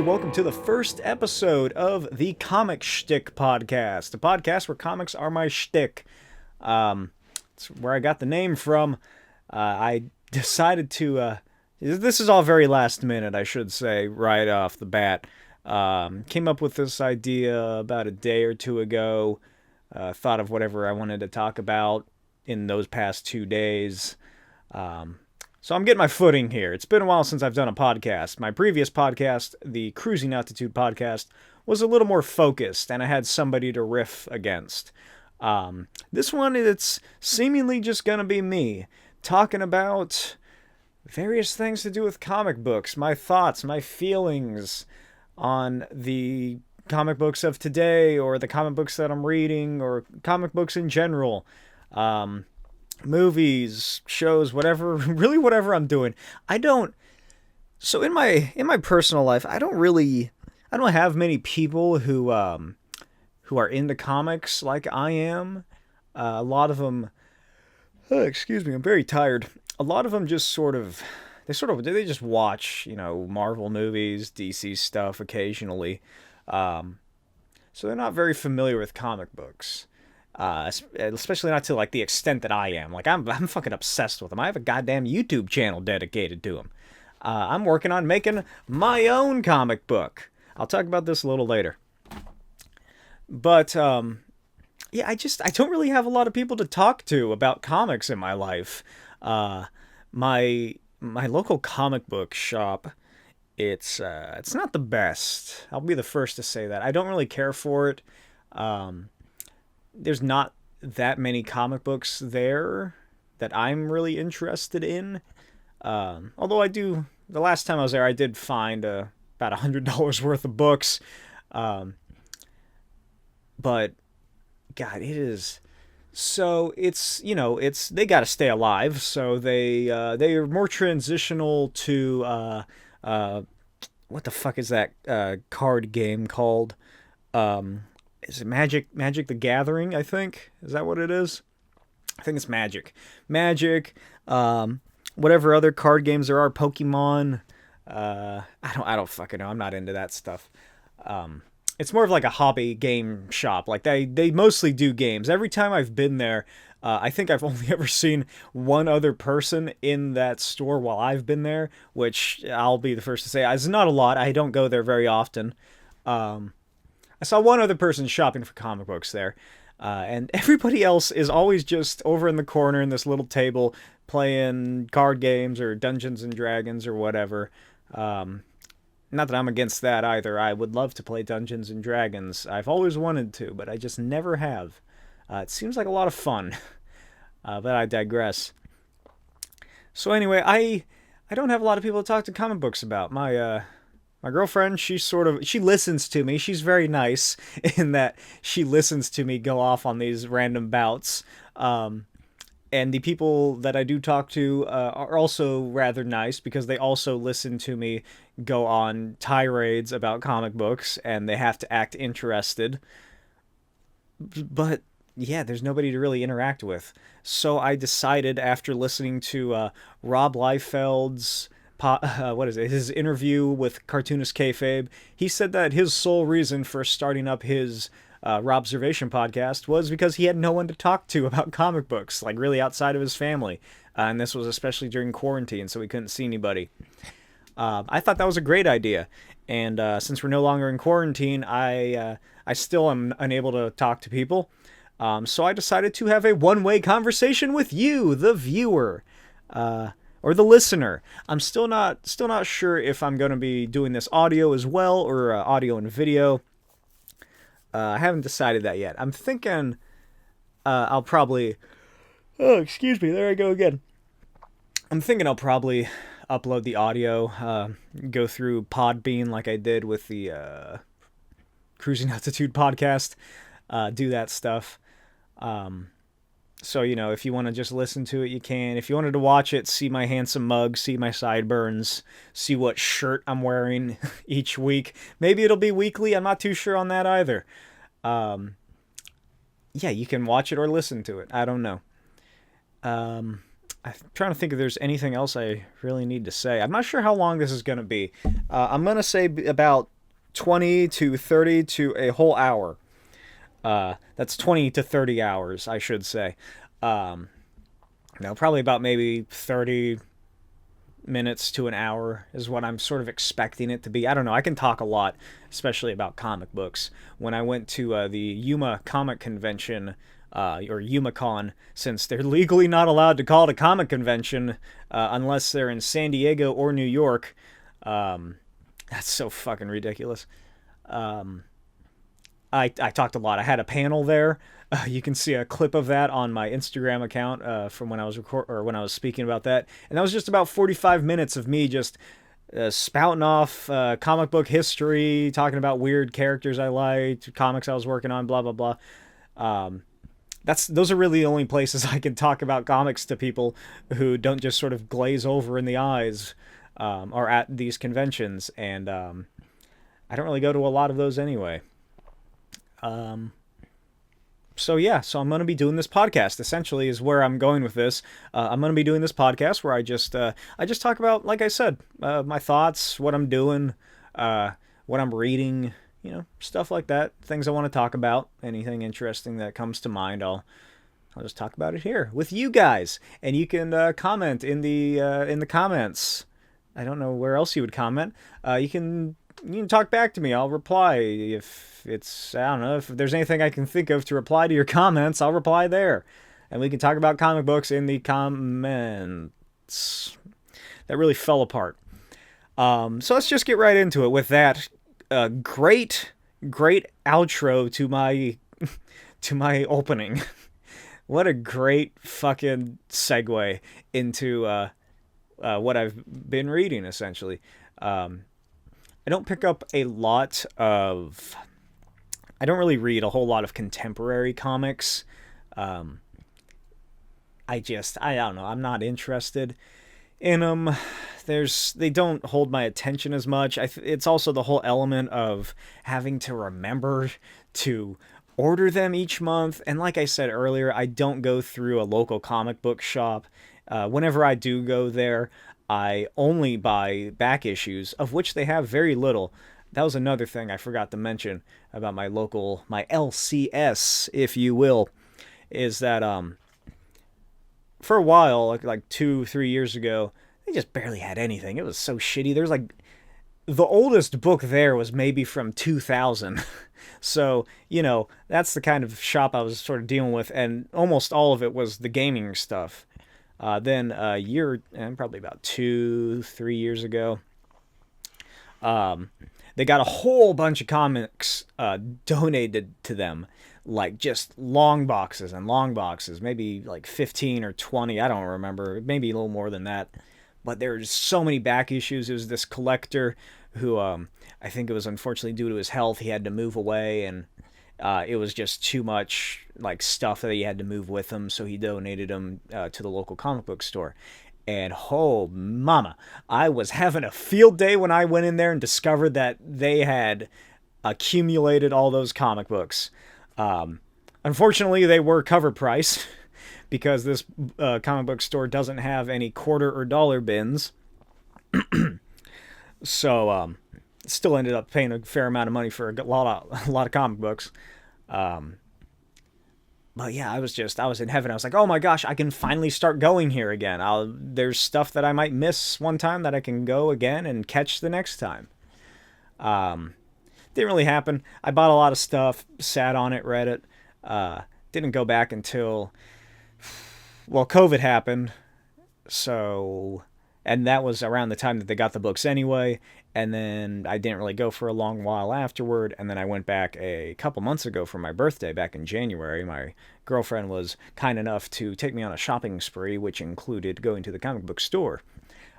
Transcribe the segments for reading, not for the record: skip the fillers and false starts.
welcome to the first episode of the Comic Schtick Podcast, a podcast where comics are my shtick. It's where I got the name from. I decided to, this is all very last minute, I should say, right off the bat. Came up with this idea about a day or two ago, thought of whatever I wanted to talk about in those past 2 days. So I'm getting my footing here. It's been a while since I've done a podcast. My previous podcast, the Cruising Altitude podcast, was a little more focused, and I had somebody to riff against. This one, it's seemingly just going to be me, talking about various things to do with comic books, my thoughts, my feelings on the comic books of today, or the comic books that I'm reading, or comic books in general. Movies, shows, whatever, really whatever I'm doing. So in my personal life, I don't have many people who are into comics like I am. A lot of them, excuse me, I'm very tired. A lot of them just they just watch, Marvel movies, DC stuff occasionally. So they're not very familiar with comic books. Especially not to like the extent that I am. Like I'm fucking obsessed with them. I have a goddamn YouTube channel dedicated to them. I'm working on making my own comic book. I'll talk about this a little later. But yeah, I don't really have a lot of people to talk to about comics in my life. My local comic book shop, it's not the best. I'll be the first to say that. I don't really care for it. There's not that many comic books there that I'm really interested in. Although the last time I was there, I did find about $100 worth of books. But God, it is. So it's, they got to stay alive. So they are more transitional to, what the fuck is that card game called? Is it Magic the Gathering, I think? Is that what it is? I think it's Magic. Whatever other card games there are, Pokemon. I don't fucking know. I'm not into that stuff. It's more of like a hobby game shop. Like they mostly do games. Every time I've been there, I think I've only ever seen one other person in that store while I've been there, which I'll be the first to say is not a lot. I don't go there very often. I saw one other person shopping for comic books there, and everybody else is always just over in the corner in this little table playing card games or Dungeons and Dragons or whatever. Not that I'm against that either. I would love to play Dungeons and Dragons. I've always wanted to, but I just never have. It seems like a lot of fun, but I digress. So anyway, I don't have a lot of people to talk to comic books about. My girlfriend, she listens to me. She's very nice in that she listens to me go off on these random bouts. And the people that I do talk to are also rather nice because they also listen to me go on tirades about comic books and they have to act interested. But yeah, there's nobody to really interact with. So I decided after listening to Rob Liefeld's his interview with cartoonist Kayfabe, he said that his sole reason for starting up his Robservation podcast was because he had no one to talk to about comic books, like really outside of his family. And this was especially during quarantine, so he couldn't see anybody. I thought that was a great idea. And since we're no longer in quarantine, I still am unable to talk to people. So I decided to have a one-way conversation with you, the viewer. Or the listener. I'm still not sure if I'm going to be doing this audio as well, or audio and video. I haven't decided that yet. I'm thinking I'll probably... Oh, excuse me, there I go again. I'm thinking I'll probably upload the audio, go through Podbean like I did with the Cruising Altitude podcast, do that stuff. So, if you want to just listen to it, you can. If you wanted to watch it, see my handsome mug, see my sideburns, see what shirt I'm wearing each week. Maybe it'll be weekly. I'm not too sure on that either. Yeah, you can watch it or listen to it. I don't know. I'm trying to think if there's anything else I really need to say. I'm not sure how long this is going to be. I'm going to say about 20 to 30 to a whole hour. That's 20 to 30 hours, I should say. No, probably about maybe 30 minutes to an hour is what I'm sort of expecting it to be. I don't know. I can talk a lot, especially about comic books. When I went to the Yuma Comic Convention, or YumaCon, since they're legally not allowed to call it a comic convention unless they're in San Diego or New York. That's so fucking ridiculous. I talked a lot. I had a panel there. You can see a clip of that on my Instagram account from when I was when I was speaking about that, and that was just about 45 minutes of me just spouting off comic book history, talking about weird characters I liked, comics I was working on, blah blah blah. Those are really the only places I can talk about comics to people who don't just sort of glaze over in the eyes, or at these conventions, and I don't really go to a lot of those anyway. So I'm going to be doing this podcast, essentially, is where I'm going with this. I'm going to be doing this podcast where I just talk about, like I said, my thoughts, what I'm doing, what I'm reading, stuff like that, things I want to talk about, anything interesting that comes to mind, I'll just talk about it here with you guys, and you can comment in the comments. I don't know where else you would comment. You can talk back to me. I'll reply. If it's, I don't know, if there's anything I can think of to reply to your comments, I'll reply there. And we can talk about comic books in the comments. That really fell apart. So let's just get right into it with that great outro to my opening. What a great fucking segue into what I've been reading, essentially. I don't pick up a lot of... I don't really read a whole lot of contemporary comics. I don't know. I'm not interested in them. They don't hold my attention as much. It's also the whole element of having to remember to order them each month. And like I said earlier, I don't go through a local comic book shop. Whenever I do go there, I only buy back issues, of which they have very little. That was another thing I forgot to mention about my LCS, if you will, is that for a while, like 2-3 years ago, they just barely had anything. It was so shitty. There's the oldest book there was maybe from 2000. So, that's the kind of shop I was sort of dealing with, and almost all of it was the gaming stuff. Then a year, and probably about 2-3 years ago, they got a whole bunch of comics donated to them, like just long boxes and long boxes, maybe like 15 or 20, I don't remember, maybe a little more than that. But there's so many back issues. It was this collector who, I think it was unfortunately due to his health, he had to move away, and it was just too much like stuff that he had to move with him, so he donated them to the local comic book store. And oh mama, I was having a field day when I went in there and discovered that they had accumulated all those comic books. Unfortunately, they were cover price because this comic book store doesn't have any quarter or dollar bins. So still ended up paying a fair amount of money for a lot of comic books. But yeah, I was in heaven. I was like, oh my gosh, I can finally start going here again. There's stuff that I might miss one time that I can go again and catch the next time. Didn't really happen. I bought a lot of stuff, sat on it, read it. Didn't go back until, well, COVID happened. So, and that was around the time that they got the books anyway. And then I didn't really go for a long while afterward. And then I went back a couple months ago for my birthday back in January. My girlfriend was kind enough to take me on a shopping spree, which included going to the comic book store.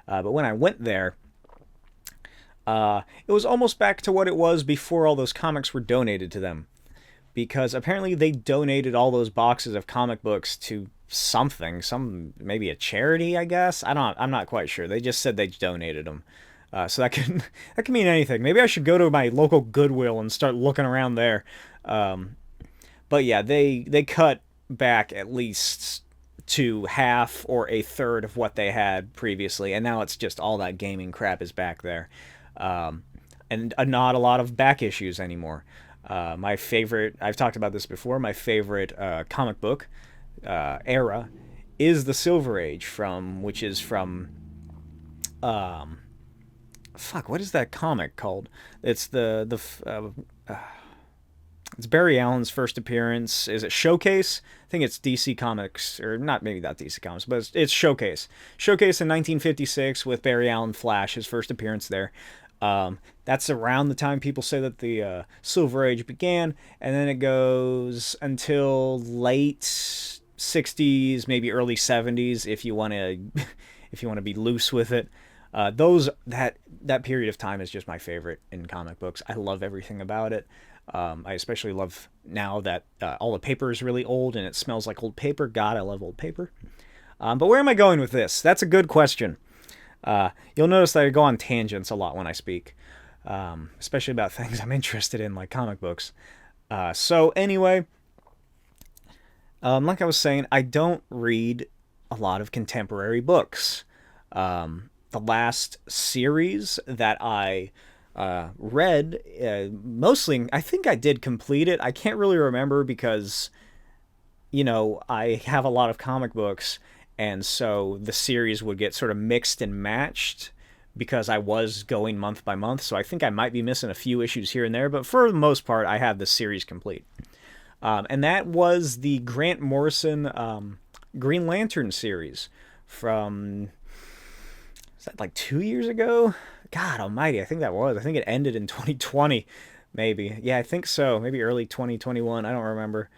But when I went there, it was almost back to what it was before all those comics were donated to them. Because apparently they donated all those boxes of comic books to something, maybe a charity, I guess. I'm not quite sure. They just said they donated them. So that can mean anything. Maybe I should go to my local Goodwill and start looking around there. But yeah, they cut back at least to half or a third of what they had previously, and now it's just all that gaming crap is back there. and not a lot of back issues anymore. My favorite, I've talked about this before, my favorite comic book era is the Silver Age, which is from what is that comic called? It's it's Barry Allen's first appearance. Is it Showcase? I think it's DC Comics, or not, maybe not DC Comics, but it's Showcase. Showcase in 1956 with Barry Allen Flash, his first appearance there. That's around the time people say that the Silver Age began, and then it goes until late 60s, maybe early 70s, if you want to be loose with it. That period of time is just my favorite in comic books. I love everything about it. I especially love now that all the paper is really old and it smells like old paper. God, I love old paper. But where am I going with this? That's a good question. You'll notice that I go on tangents a lot when I speak, especially about things I'm interested in, like comic books. So anyway, like I was saying, I don't read a lot of contemporary books. The last series that I read, mostly, I think I did complete it. I can't really remember because, I have a lot of comic books, and so the series would get sort of mixed and matched because I was going month by month. So I think I might be missing a few issues here and there, but for the most part, I have the series complete. And that was the Grant Morrison Green Lantern series from, is that like 2 years ago? God almighty, I think it ended in 2020, maybe. Yeah, I think so. Maybe early 2021. I don't remember.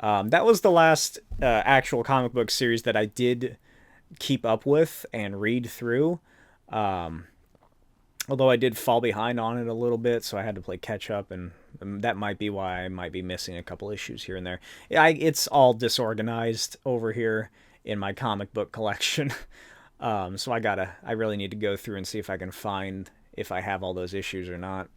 That was the last actual comic book series that I did keep up with and read through. Although I did fall behind on it a little bit, so I had to play catch up, and that might be why I might be missing a couple issues here and there. It's all disorganized over here in my comic book collection. So I really need to go through and see if I can find if I have all those issues or not.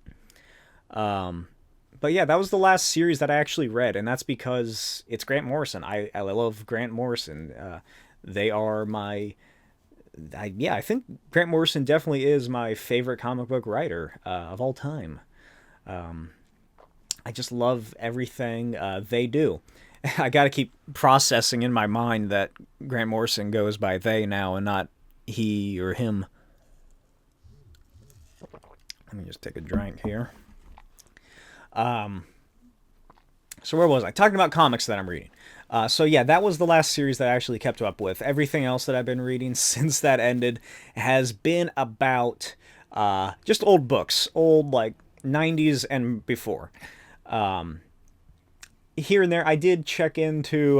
But yeah, that was the last series that I actually read, and that's because it's Grant Morrison. I love Grant Morrison. They are I think Grant Morrison definitely is my favorite comic book writer of all time. I just love everything they do. I got to keep processing in my mind that Grant Morrison goes by they now and not he or him. Let me just take a drink here. So where was I? Talking about comics that I'm reading. So yeah, that was the last series that I actually kept up with. Everything else that I've been reading since that ended has been about just old books, old like 90s and before. Here and there, I did check into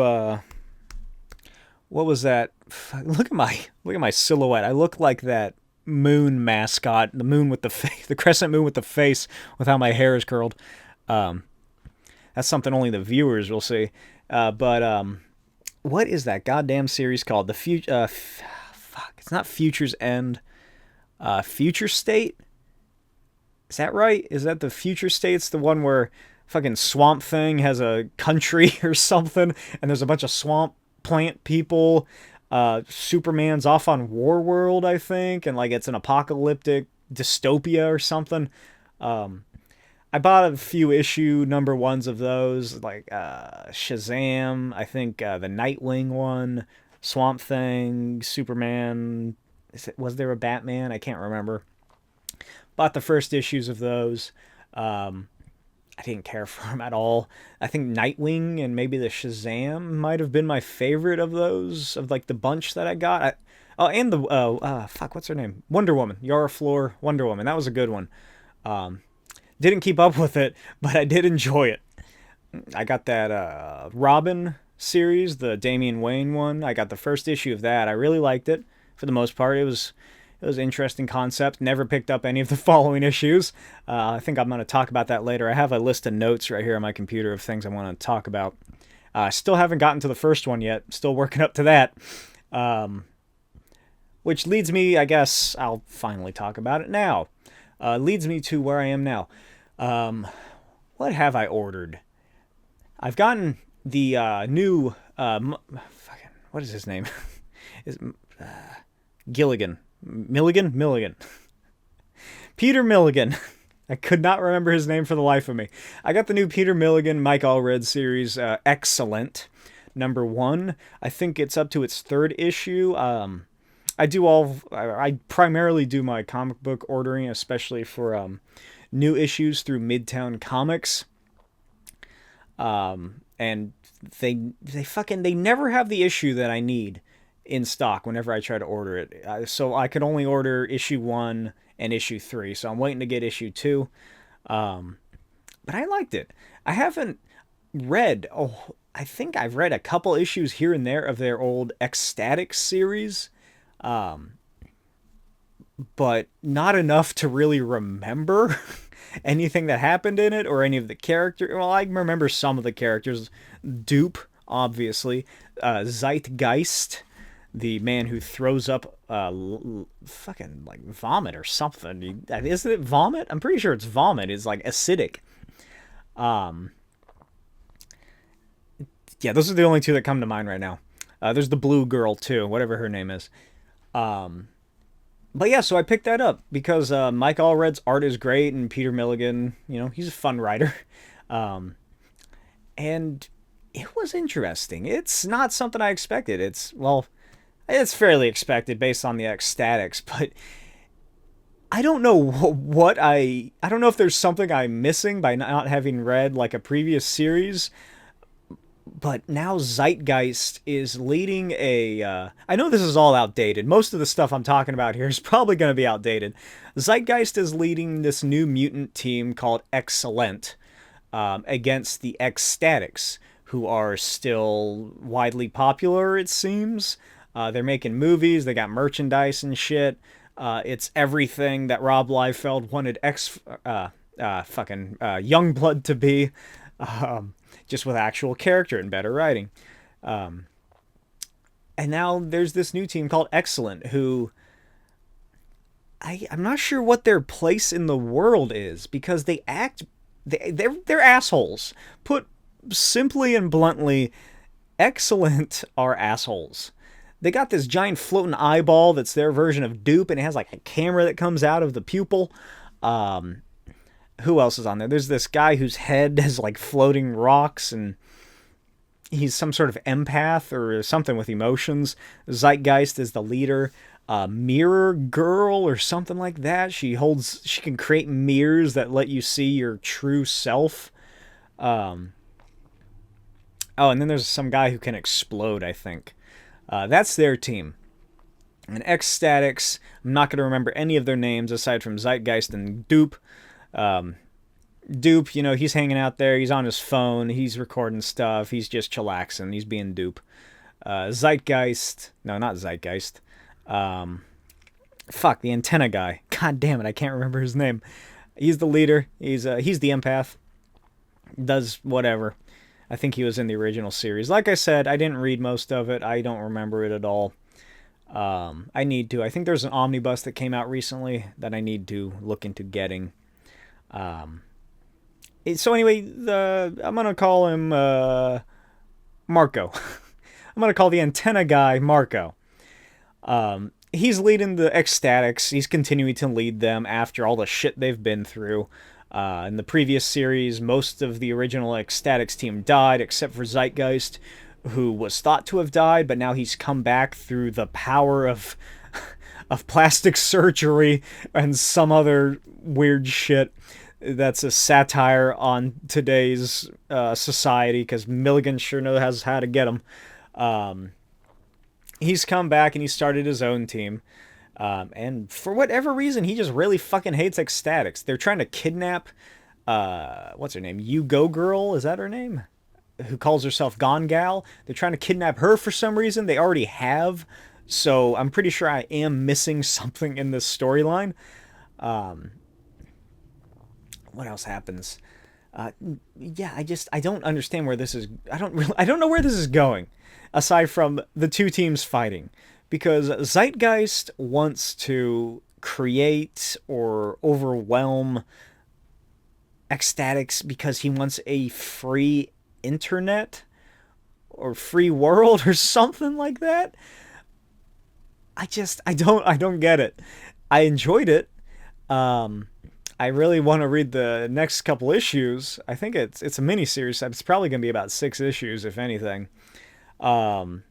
what was that? Look at my silhouette. I look like that moon mascot, the moon with the face, the crescent moon with the face, with how my hair is curled. That's something only the viewers will see. But what is that goddamn series called? The future. It's not Future's End. Future State. Is that right? Is that the Future State's the one where fucking Swamp Thing has a country or something, and there's a bunch of swamp plant people. Superman's off on Warworld, I think, and like it's an apocalyptic dystopia or something. I bought a few issue number ones of those, like Shazam, I think the Nightwing one, Swamp Thing, Superman. Was there a Batman? I can't remember. Bought the first issues of those. I didn't care for them at all. I think Nightwing and maybe the Shazam might have been my favorite of those, of like the bunch that I got. And the what's her name? Wonder Woman, Yara Flor, Wonder Woman. That was a good one. Didn't keep up with it, but I did enjoy it. I got that Robin series, the Damian Wayne one. I got the first issue of that. I really liked it for the most part. It was an interesting concept. Never picked up any of the following issues. I think I'm going to talk about that later. I have a list of notes right here on my computer of things I want to talk about. Still haven't gotten to the first one yet. Still working up to that. Which leads me, I guess, I'll finally talk about it now. Leads me to where I am now. What have I ordered? I've gotten the new... what is his name? Milligan. Peter Milligan. I could not remember his name for the life of me. I got the new Peter Milligan, Mike Allred series, X-Cellent, #1. I think it's up to its 3rd issue. I primarily do my comic book ordering, especially for new issues through Midtown Comics. And they never have the issue that I need in stock whenever I try to order it. So I could only order issue 1 and issue 3. So I'm waiting to get issue 2. But I liked it. I haven't read, I think I've read a couple issues here and there of their old X-Statix series. But not enough to really remember anything that happened in it or any of the characters. Well, I remember some of the characters. Dupe, obviously. Zeitgeist, the man who throws up fucking like vomit or something. Isn't it vomit? I'm pretty sure it's vomit. It's like acidic. Yeah, those are the only 2 that come to mind right now. There's the blue girl too, whatever her name is. But yeah, so I picked that up because Mike Allred's art is great, and Peter Milligan, he's a fun writer. And it was interesting. It's not something I expected. It's fairly expected based on the X-Statix, but I don't know I don't know if there's something I'm missing by not having read like a previous series. But now Zeitgeist is leading I know this is all outdated. Most of the stuff I'm talking about here is probably going to be outdated. Zeitgeist is leading this new mutant team called X-Cellent against the X-Statix, who are still widely popular, it seems. They're making movies. They got merchandise and shit. It's everything that Rob Liefeld wanted Youngblood to be. Just with actual character and better writing. And now there's this new team called X-Cellent, who I'm not sure what their place in the world is, because they're assholes. Put simply and bluntly, X-Cellent are assholes. They got this giant floating eyeball that's their version of Dupe, and it has like a camera that comes out of the pupil. Who else is on there? There's this guy whose head has like floating rocks, and he's some sort of empath or something with emotions. Zeitgeist is the leader. Mirror Girl or something like that. She can create mirrors that let you see your true self. And then there's some guy who can explode, I think. That's their team. And X-Statix, I'm not going to remember any of their names aside from Zeitgeist and Dupe. Dupe, he's hanging out there. He's on his phone. He's recording stuff. He's just chillaxing. He's being Dupe. Zeitgeist. No, not Zeitgeist. The antenna guy. God damn it, I can't remember his name. He's the leader. He's the empath. Does whatever. I think he was in the original series. Like I said, I didn't read most of it. I don't remember it at all. I need to. I think there's an omnibus that came out recently that I need to look into getting. So anyway, I'm going to call him Marco. I'm going to call the antenna guy Marco. He's leading the X-Statix. He's continuing to lead them after all the shit they've been through. In the previous series, most of the original X-Statix team died, except for Zeitgeist, who was thought to have died, but now he's come back through the power of plastic surgery and some other weird shit that's a satire on today's society, because Milligan sure knows how to get him. He's come back and he started his own team. And for whatever reason, he just really fucking hates X-Statix. They're trying to kidnap, what's her name? You Go Girl, is that her name? Who calls herself Gone Gal. They're trying to kidnap her for some reason. They already have. So I'm pretty sure I am missing something in this storyline. What else happens? I don't understand where this is. I don't know where this is going, aside from the two teams fighting, because Zeitgeist wants to create or overwhelm X-Statix because he wants a free internet or free world or something like that. I don't get it. I enjoyed it. I really want to read the next couple issues. I think it's a mini series. It's probably going to be about 6 issues, if anything. Um,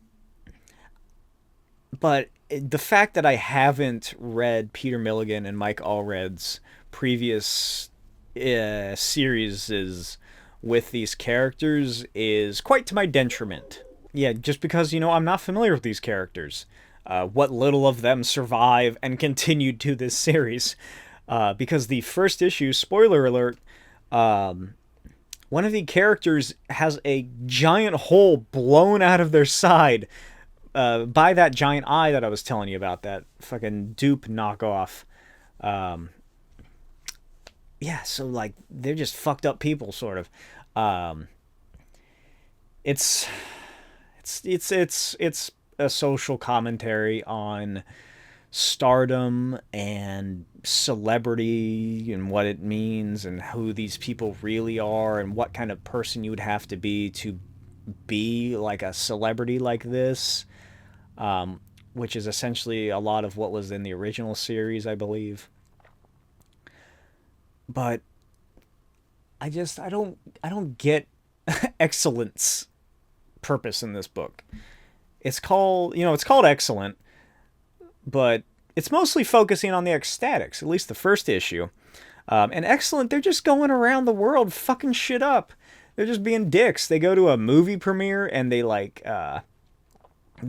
but the fact that I haven't read Peter Milligan and Mike Allred's previous series with these characters is quite to my detriment. Yeah, just because, I'm not familiar with these characters. What little of them survive and continued to this series. Because the first issue, spoiler alert, one of the characters has a giant hole blown out of their side by that giant eye that I was telling you about, that fucking dupe knockoff. Yeah, so like they're just fucked up people, sort of. It's a social commentary on stardom and celebrity and what it means and who these people really are and what kind of person you would have to be like a celebrity like this, which is essentially a lot of what was in the original series, I believe. But I don't get X-Cellent's purpose in this book. It's called X-Cellent, but it's mostly focusing on the X-Statix, at least the first issue. And X-Cellent, they're just going around the world fucking shit up. They're just being dicks. They go to a movie premiere and they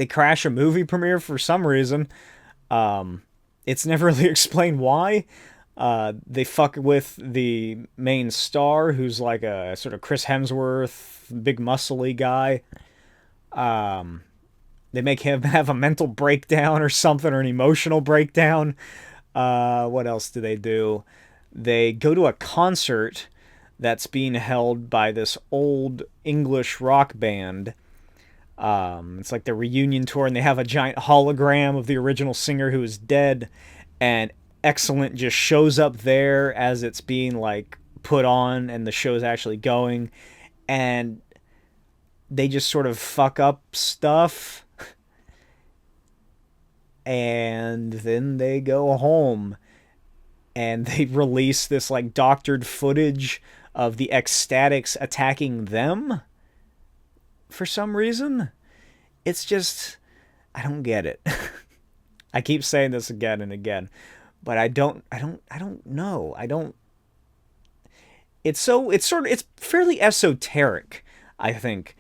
crash a movie premiere for some reason. It's never really explained why. They fuck with the main star, who's like a sort of Chris Hemsworth, big muscly guy. They make him have a mental breakdown or something, or an emotional breakdown. What else do they do? They go to a concert that's being held by this old English rock band. It's like the reunion tour, and they have a giant hologram of the original singer who is dead, and X-Cellent just shows up there as it's being like put on and the show's actually going, and they just sort of fuck up stuff, and then they go home and they release this like doctored footage of the X-Statix attacking them for some reason. It's just, I don't get it. I keep saying this again and again, but I don't know. It's fairly esoteric, I think,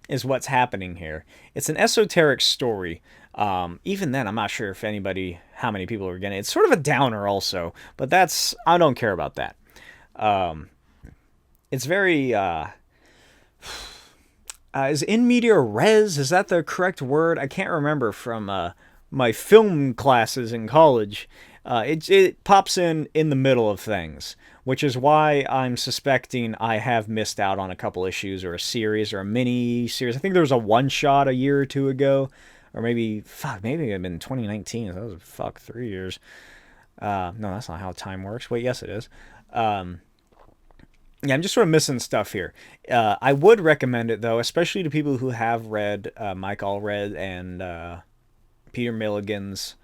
is what's happening here. It's an esoteric story. Even then, I'm not sure how many people are getting it. It's sort of a downer also, but I don't care about that. It's very, is in media res, is that the correct word? I can't remember from, my film classes in college. It pops in the middle of things, which is why I'm suspecting I have missed out on a couple issues or a series or a mini series. I think there was a one shot a year or two ago, or maybe it been 2019. That was 3 years. No, that's not how time works. Wait, yes, it is. Yeah, I'm just sort of missing stuff here. I would recommend it though, especially to people who have read Mike Allred and Peter Milligan's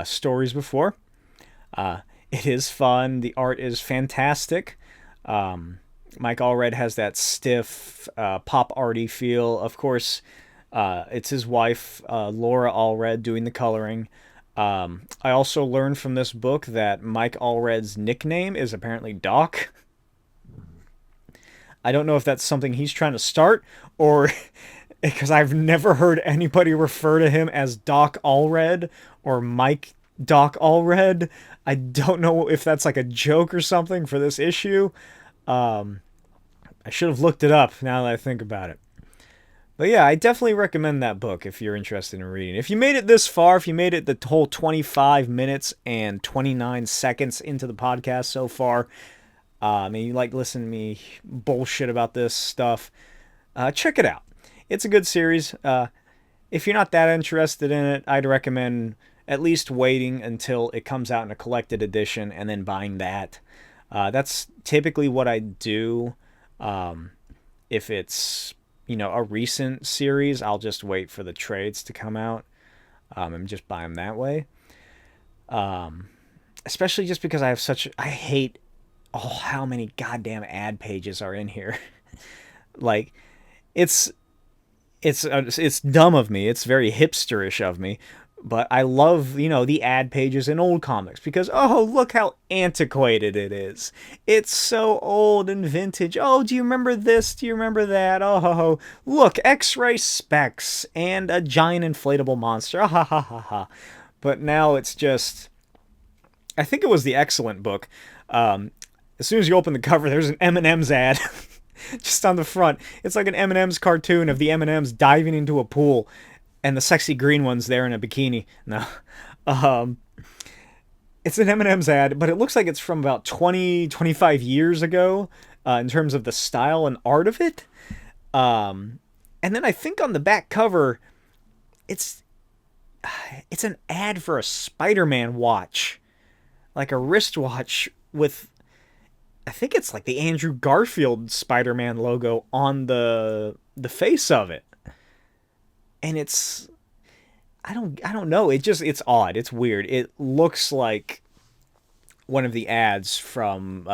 stories before. It is fun. The art is fantastic. Mike Allred has that stiff, pop arty feel. Of course, it's his wife, Laura Allred, doing the coloring. I also learned from this book that Mike Allred's nickname is apparently Doc. I don't know if that's something he's trying to start, or because I've never heard anybody refer to him as Doc Allred or Mike Doc Allred. I don't know if that's like a joke or something for this issue. I should have looked it up now that I think about it. But yeah, I definitely recommend that book if you're interested in reading. If you made it this far, if you made it the whole 25 minutes and 29 seconds into the podcast so far, and you like listening to me bullshit about this stuff, check it out. It's a good series. If you're not that interested in it, I'd recommend at least waiting until it comes out in a collected edition and then buying that. That's typically what I do. If it's, a recent series, I'll just wait for the trades to come out and just buy them that way. especially just because I hate how many goddamn ad pages are in here. Like, it's it's dumb of me. It's very hipsterish of me. But I love, the ad pages in old comics because, oh, look how antiquated it is. It's so old and vintage. Oh, do you remember this? Do you remember that? Oh, look, X-ray specs and a giant inflatable monster. Ha ha ha ha. But now it's just, I think it was the X-Cellent book. As soon as you open the cover, there's an M&M's ad. Just on the front. It's like an M&M's cartoon of the M&M's diving into a pool. And the sexy green one's there in a bikini. No. It's an M&M's ad, but it looks like it's from about 25 years ago in terms of the style and art of it. And then I think on the back cover, it's an ad for a Spider-Man watch. Like a wristwatch with, I think it's like the Andrew Garfield Spider-Man logo on the face of it. And it's, I don't know. It's odd. It's weird. It looks like one of the ads from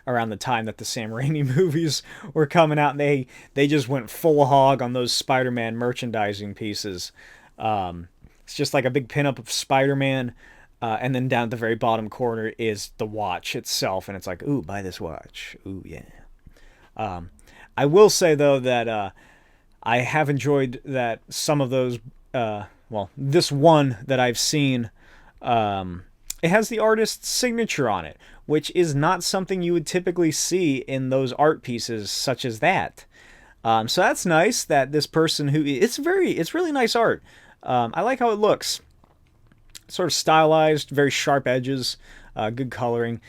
around the time that the Sam Raimi movies were coming out, and they just went full hog on those Spider-Man merchandising pieces. It's just like a big pinup of Spider-Man, and then down at the very bottom corner is the watch itself, and it's like, ooh, buy this watch. Ooh, yeah. I will say though that I have enjoyed that some of those, this one that I've seen, it has the artist's signature on it, which is not something you would typically see in those art pieces such as that. So that's nice that this person it's really nice art. I like how it looks. Sort of stylized, very sharp edges, good coloring.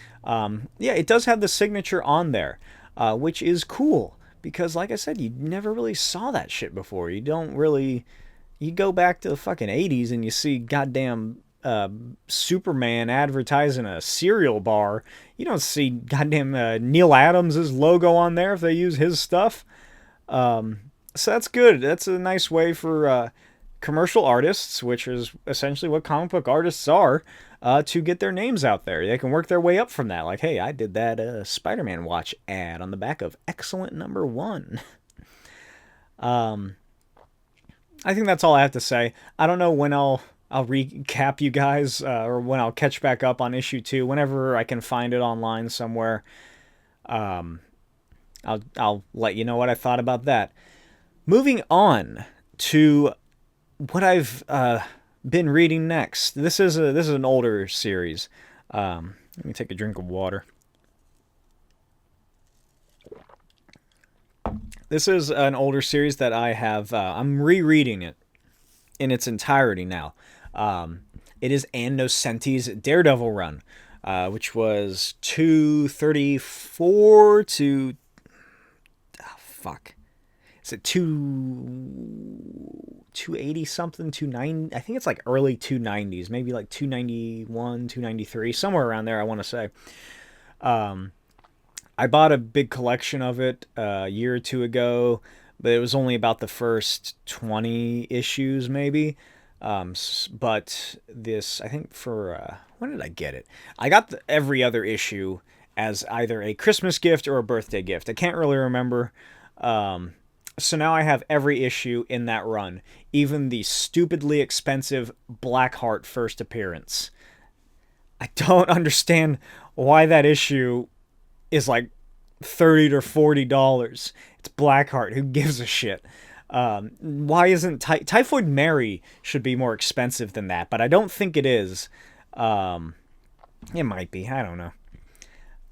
It does have the signature on there, which is cool. Because, like I said, you never really saw that shit before. You go back to the fucking 80s and you see goddamn Superman advertising a cereal bar. You don't see goddamn Neil Adams' logo on there if they use his stuff. So that's good. That's a nice way for commercial artists, which is essentially what comic book artists are, to get their names out there. They can work their way up from that. Like, hey, I did that Spider-Man watch ad on the back of X-Cellent #1. I think that's all I have to say. I don't know when I'll recap you guys, or when I'll catch back up on issue 2, whenever I can find it online somewhere. I'll let you know what I thought about that. Moving on to what I've been reading next. This is an older series. Let me take a drink of water. This is an older series that I have. I'm rereading it in its entirety now. It is Nocenti's Daredevil run, which was 234 to. Oh, fuck. Is it 280 something, 290? I think it's like early 290s, maybe like 291, 293, somewhere around there, I want to say. I bought a big collection of it a year or two ago, but it was only about the first 20 issues, maybe. But this, I think when did I get it? I got every other issue as either a Christmas gift or a birthday gift. I can't really remember. So now I have every issue in that run, even the stupidly expensive Blackheart first appearance. I don't understand why that issue is like $30 to $40. It's Blackheart. Who gives a shit? Why isn't Typhoid Mary should be more expensive than that, but I don't think it is. It might be. I don't know.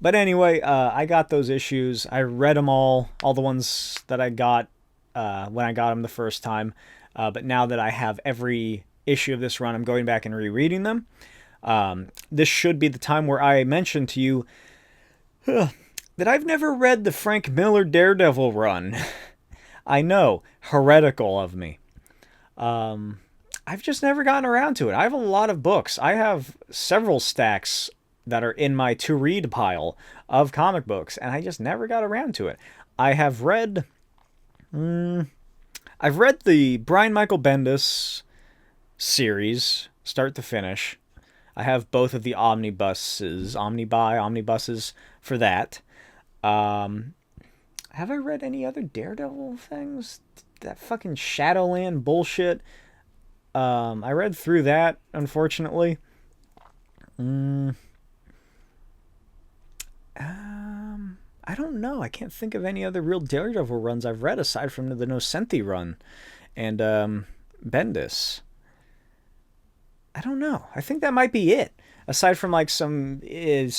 But anyway, I got those issues. I read them all the ones that I got when I got them the first time. But now that I have every issue of this run, I'm going back and rereading them. This should be the time where I mention to you that I've never read the Frank Miller Daredevil run. I know, heretical of me. I've just never gotten around to it. I have a lot of books. I have several stacks that are in my to-read pile of comic books, and I just never got around to it. I have read... I've read the Brian Michael Bendis series, start to finish. I have both of the omnibuses for that. Have I read any other Daredevil things? That fucking Shadowland bullshit. I read through that, unfortunately. I don't know. I can't think of any other real Daredevil runs I've read aside from the Nocenti run and Bendis. I don't know. I think that might be it. Aside from like some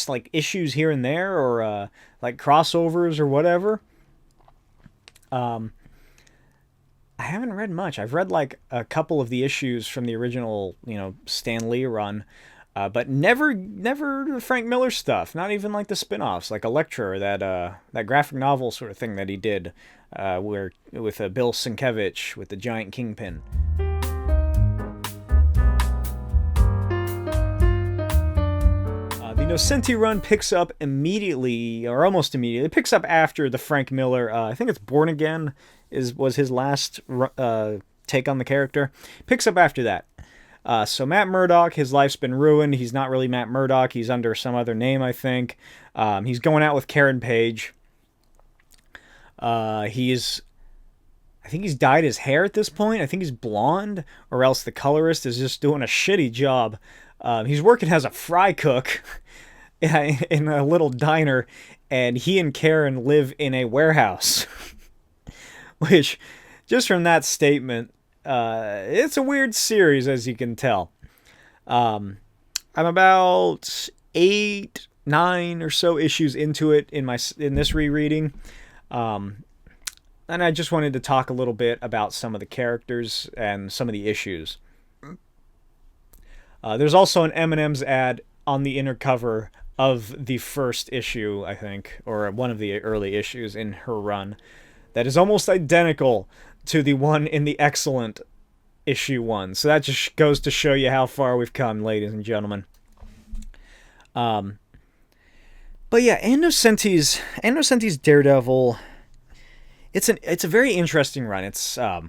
like issues here and there, or like crossovers or whatever. I haven't read much. I've read like a couple of the issues from the original, Stan Lee run, but never the Frank Miller stuff. Not even like the spin-offs, like Elektra, or that graphic novel sort of thing that he did, where with Bill Sienkiewicz with the giant kingpin. The Nocenti run picks up immediately, or almost immediately. It picks up after the Frank Miller. I think it's Born Again was his last take on the character. Picks up after that. So Matt Murdock, his life's been ruined. He's not really Matt Murdock. He's under some other name, I think. He's going out with Karen Page. I think he's dyed his hair at this point. I think he's blonde, or else the colorist is just doing a shitty job. He's working as a fry cook in a little diner, and he and Karen live in a warehouse. Which, just from that statement, it's a weird series, as you can tell. I'm about 8, 9 or so issues into it in this rereading. And I just wanted to talk a little bit about some of the characters and some of the issues. There's also an M&M's ad on the inner cover of the first issue, I think, or one of the early issues in her run, that is almost identical to the one in the X-Cellent issue 1. So that just goes to show you how far we've come, ladies and gentlemen. But yeah, Nocenti's Daredevil, it's a very interesting run. It's I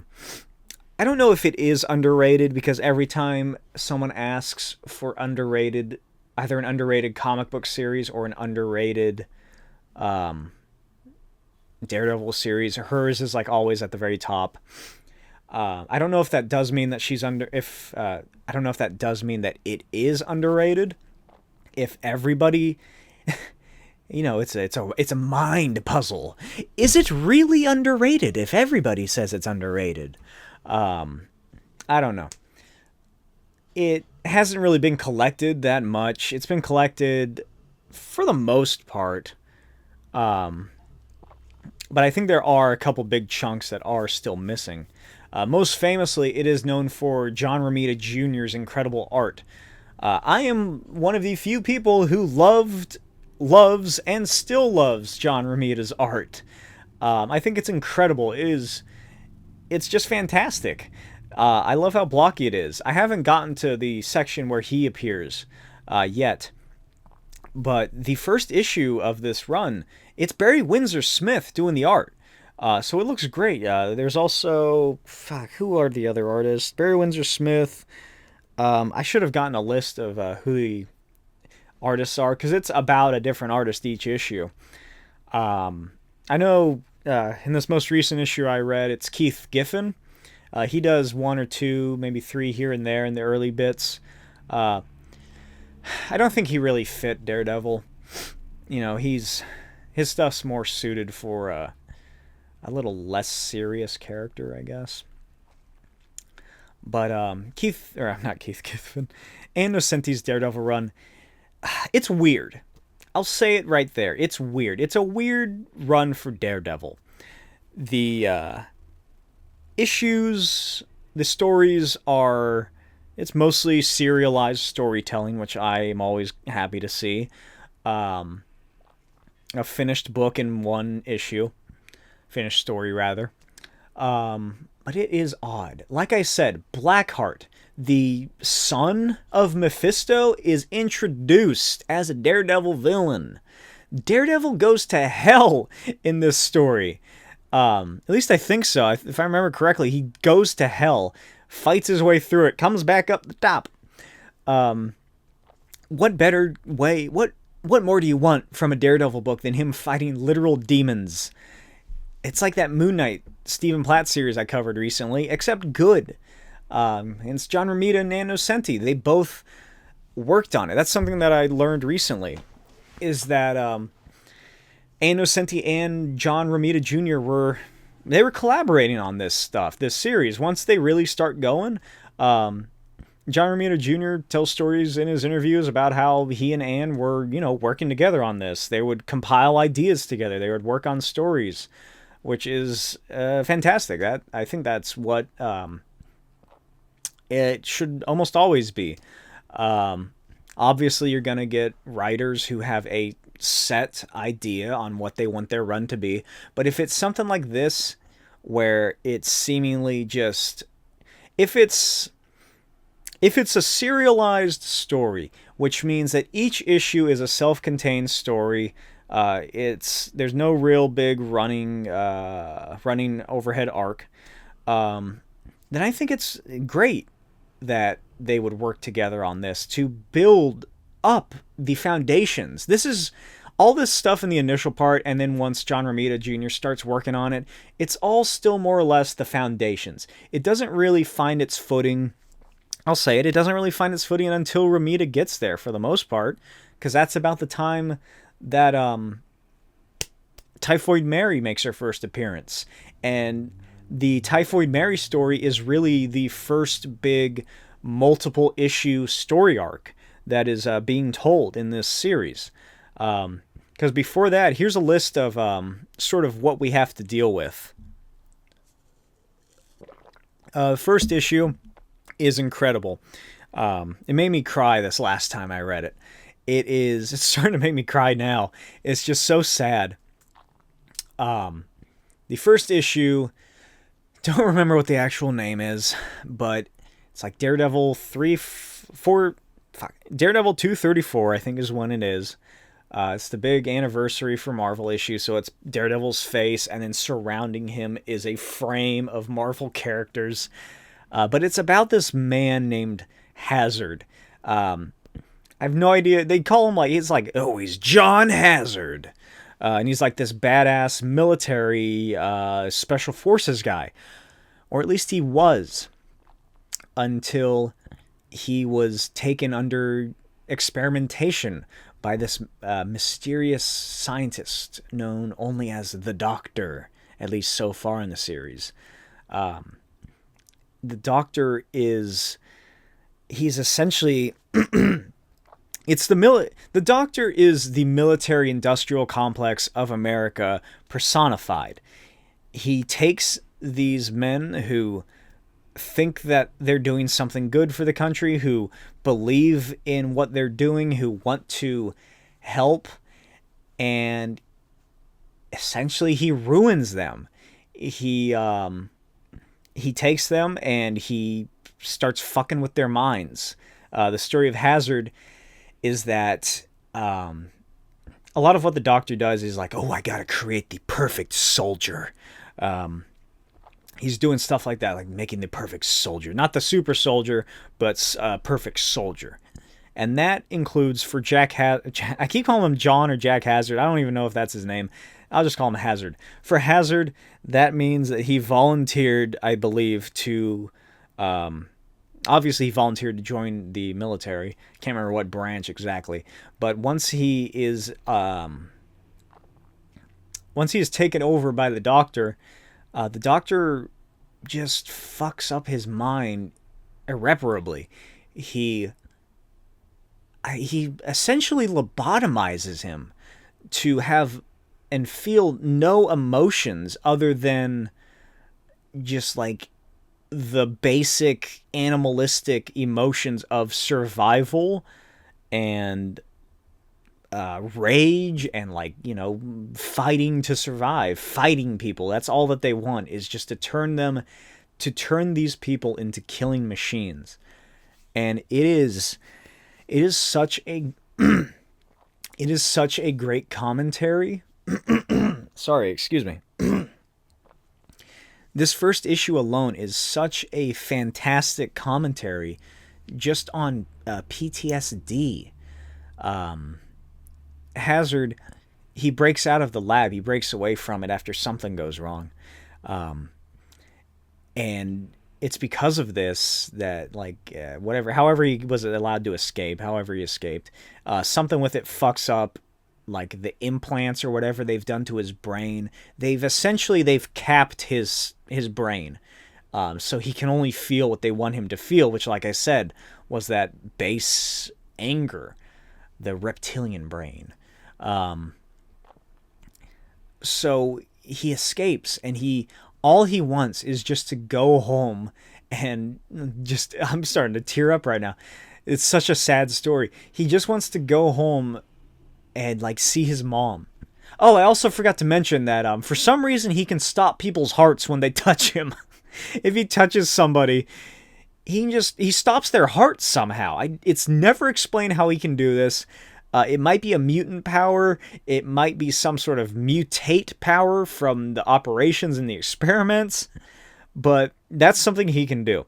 don't know if it is underrated, because every time someone asks for underrated, either an underrated comic book series or an underrated Daredevil series, hers is like always at the very top. I don't know if that does mean that she's I don't know if that does mean that it is underrated. If everybody, it's a mind puzzle. Is it really underrated if everybody says it's underrated? I don't know. It hasn't really been collected that much. It's been collected for the most part. But I think there are a couple big chunks that are still missing. Most famously, it is known for John Romita Jr.'s incredible art. I am one of the few people who loves, and still loves John Romita's art. I think it's incredible. It's just fantastic. I love how blocky it is. I haven't gotten to the section where he appears yet. But the first issue of this run, it's Barry Windsor Smith doing the art. So it looks great. There's also... who are the other artists? Barry Windsor Smith. I should have gotten a list of who the artists are, because it's about a different artist each issue. I know in this most recent issue I read, it's Keith Giffen. He does 1 or 2, maybe 3 here and there in the early bits. I don't think he really fit Daredevil. His stuff's more suited for a little less serious character, I guess. But not Keith Giffen, and Nocenti's Daredevil run, it's weird. I'll say it right there. It's weird. It's a weird run for Daredevil. The issues, the stories are... It's mostly serialized storytelling, which I am always happy to see. A finished book in one issue. Finished story, rather. But it is odd. Like I said, Blackheart, the son of Mephisto, is introduced as a Daredevil villain. Daredevil goes to hell in this story. At least I think so. If I remember correctly, he goes to hell, fights his way through it, comes back up the top. what better way, what more do you want from a Daredevil book than him fighting literal demons? It's like that Moon Knight Stephen Platt series I covered recently, except good. And it's John Romita and Nocenti. They both worked on it. That's something that I learned recently, is that Nocenti and John Romita Jr. were collaborating on this stuff, this series. Once they really start going, John Romita Jr. tells stories in his interviews about how he and Ann were, working together on this. They would compile ideas together. They would work on stories, which is fantastic. I think that's what it should almost always be. Obviously, you're going to get writers who have a set idea on what they want their run to be. But if it's something like this, where it's seemingly just... If it's a serialized story, which means that each issue is a self-contained story, there's no real big running overhead arc, then I think it's great that they would work together on this to build up the foundations. This is all this stuff in the initial part, and then once John Romita Jr. starts working on it, it's all still more or less the foundations. It doesn't really find its footing... I'll say it doesn't really find its footing until Romita gets there, for the most part, because that's about the time that Typhoid Mary makes her first appearance. And the Typhoid Mary story is really the first big multiple issue story arc that is being told in this series. Because before that, here's a list of sort of what we have to deal with. First issue is incredible. It made me cry this last time I read it. It's starting to make me cry now. It's just so sad. The first issue, don't remember what the actual name is, but it's like Daredevil 234, I think is when it is. It's the big anniversary for Marvel issue, so it's Daredevil's face, and then surrounding him is a frame of Marvel characters. But it's about this man named Hazard. I have no idea. They call him he's John Hazard. And he's like this badass military special forces guy. Or at least he was. Until he was taken under experimentation by this mysterious scientist known only as the Doctor. At least so far in the series. The Doctor he's essentially, the Doctor is the military-industrial complex of America personified. He takes these men who think that they're doing something good for the country, who believe in what they're doing, who want to help, and essentially he ruins them. He takes them and he starts fucking with their minds. The story of Hazard is that a lot of what the Doctor does is like, I gotta create the perfect soldier. He's doing stuff like that, like making the perfect soldier. Not the super soldier, but perfect soldier. And that includes for I keep calling him John or Jack Hazard. I don't even know if that's his name. I'll just call him Hazard. For Hazard, that means that he volunteered, I believe, to... obviously, he volunteered to join the military. Can't remember what branch exactly. But once he is taken over by the Doctor just fucks up his mind irreparably. He essentially lobotomizes him to have and feel no emotions other than just like the basic animalistic emotions of survival and rage and fighting to survive, fighting people. That's all that they want, is just to turn these people into killing machines. And it is such a great commentary. Sorry, excuse me. This first issue alone is such a fantastic commentary just on PTSD. Hazard, he breaks out of the lab. He breaks away from it after something goes wrong. And it's because of this that, like, however he was allowed to escape, however he escaped, something with it fucks up, like, the implants or whatever they've done to his brain. They've capped his brain. So he can only feel what they want him to feel, which, like I said, was that base anger, the reptilian brain. So he escapes, and all he wants is just to go home, and I'm starting to tear up right now. It's such a sad story. He just wants to go home and, like, see his mom. Oh, I also forgot to mention that for some reason he can stop people's hearts when they touch him. If he touches somebody, he stops their hearts somehow. It's never explained how he can do this. It might be a mutant power. It might be some sort of mutate power from the operations and the experiments. But that's something he can do.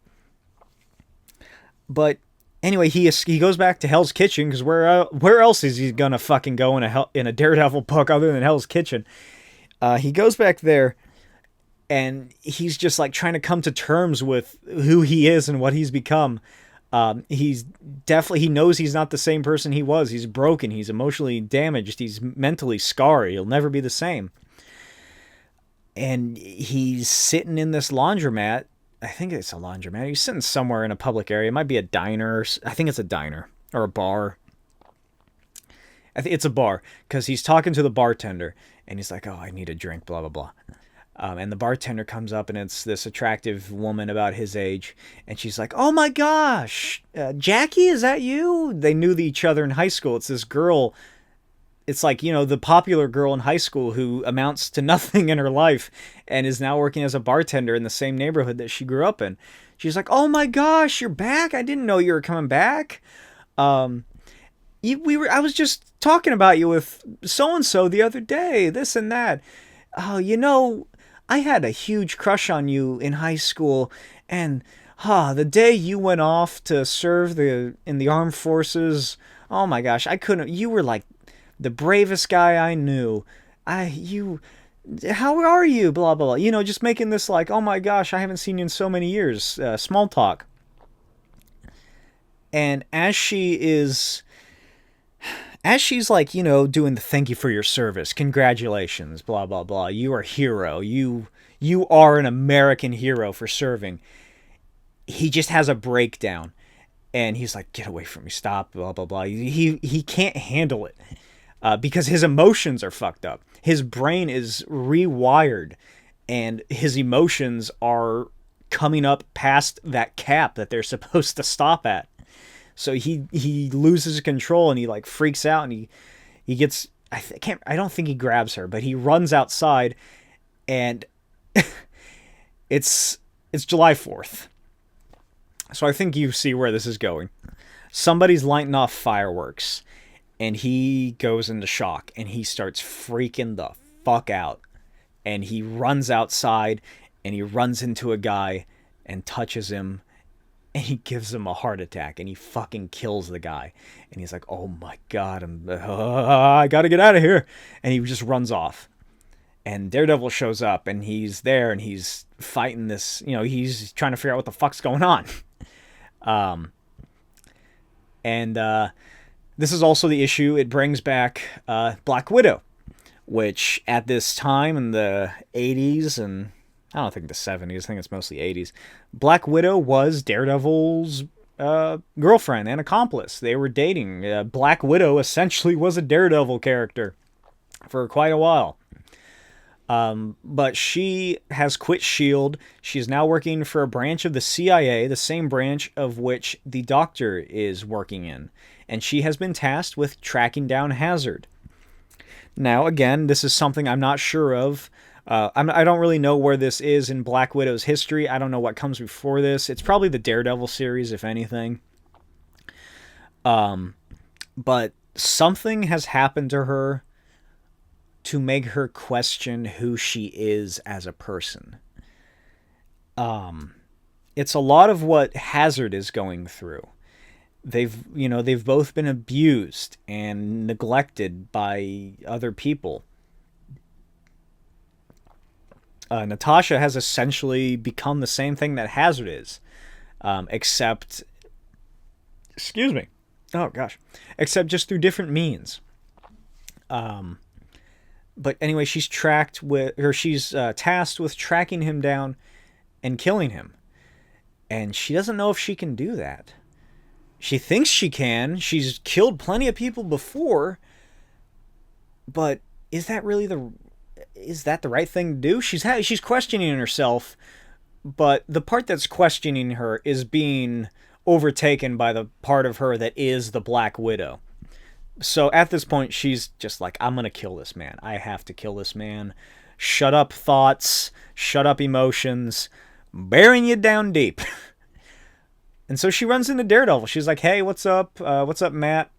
But anyway, he goes back to Hell's Kitchen, because where else is he gonna fucking go in a Daredevil book other than Hell's Kitchen? He goes back there, and he's just, like, trying to come to terms with who he is and what he's become. He knows he's not the same person he was. He's broken. He's emotionally damaged. He's mentally scarred. He'll never be the same. And he's sitting in this laundromat. I think it's a laundromat. He's sitting somewhere in a public area. It might be a diner. I think it's a diner or a bar. I think it's a bar, because he's talking to the bartender, and he's like, "Oh, I need a drink, blah, blah, blah." And the bartender comes up, and it's this attractive woman about his age. And she's like, "Oh my gosh, Jackie, is that you?" They knew each other in high school. It's this girl. It's like, the popular girl in high school who amounts to nothing in her life and is now working as a bartender in the same neighborhood that she grew up in. She's like, "Oh my gosh, you're back. I didn't know you were coming back. I was just talking about you with so-and-so the other day, this and that. Oh, I had a huge crush on you in high school, and the day you went off to serve in the armed forces, oh my gosh, you were like the bravest guy I knew. How are you? Blah, blah, blah." Just making this like, "Oh my gosh, I haven't seen you in so many years." Small talk. And as she's like, doing the "thank you for your service, congratulations, blah, blah, blah, you are a hero, you are an American hero for serving," he just has a breakdown, and he's like, "Get away from me, stop, blah, blah, blah." He can't handle it, because his emotions are fucked up. His brain is rewired, and his emotions are coming up past that cap that they're supposed to stop at. So he loses control, and he, like, freaks out, and he gets, I don't think he grabs her, but he runs outside, and it's July 4th. So I think you see where this is going. Somebody's lighting off fireworks, and he goes into shock, and he starts freaking the fuck out. And he runs outside, and he runs into a guy and touches him, and he gives him a heart attack, and he fucking kills the guy. And he's like, "Oh my God, I gotta get out of here." And he just runs off. And Daredevil shows up, and he's there, and he's fighting this, he's trying to figure out what the fuck's going on. This is also the issue. It brings back Black Widow, which at this time in the 80s, and I don't think the 70s, I think it's mostly 80s, Black Widow was Daredevil's girlfriend and accomplice. They were dating. Black Widow essentially was a Daredevil character for quite a while. But she has quit S.H.I.E.L.D. She's now working for a branch of the CIA, the same branch of which the Doctor is working in. And she has been tasked with tracking down Hazard. Now, again, this is something I'm not sure of. I don't really know where this is in Black Widow's history. I don't know what comes before this. It's probably the Daredevil series, if anything. But something has happened to her to make her question who she is as a person. It's a lot of what Hazard is going through. they've both been abused and neglected by other people. Natasha has essentially become the same thing that Hazard is, except, excuse me, oh gosh, except just through different means. But anyway, she's tasked with tracking him down and killing him, and she doesn't know if she can do that. She thinks she can. She's killed plenty of people before, but is that the right thing to do? She's questioning herself, but the part that's questioning her is being overtaken by the part of her that is the Black Widow. So at this point, she's just like, I'm gonna kill this man. I have to kill this man. Shut up thoughts, shut up emotions, bearing you down deep. And so she runs into Daredevil. She's like, hey, what's up? What's up, Matt?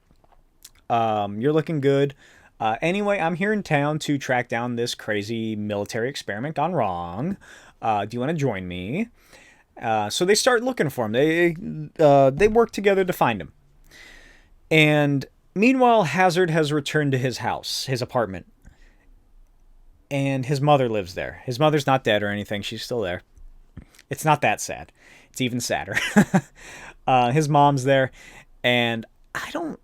You're looking good. Anyway, I'm here in town to track down this crazy military experiment gone wrong. Do you want to join me? So they start looking for him. They work together to find him. And meanwhile, Hazard has returned to his house, his apartment. And his mother lives there. His mother's not dead or anything. She's still there. It's not that sad. It's even sadder. His mom's there. And I'm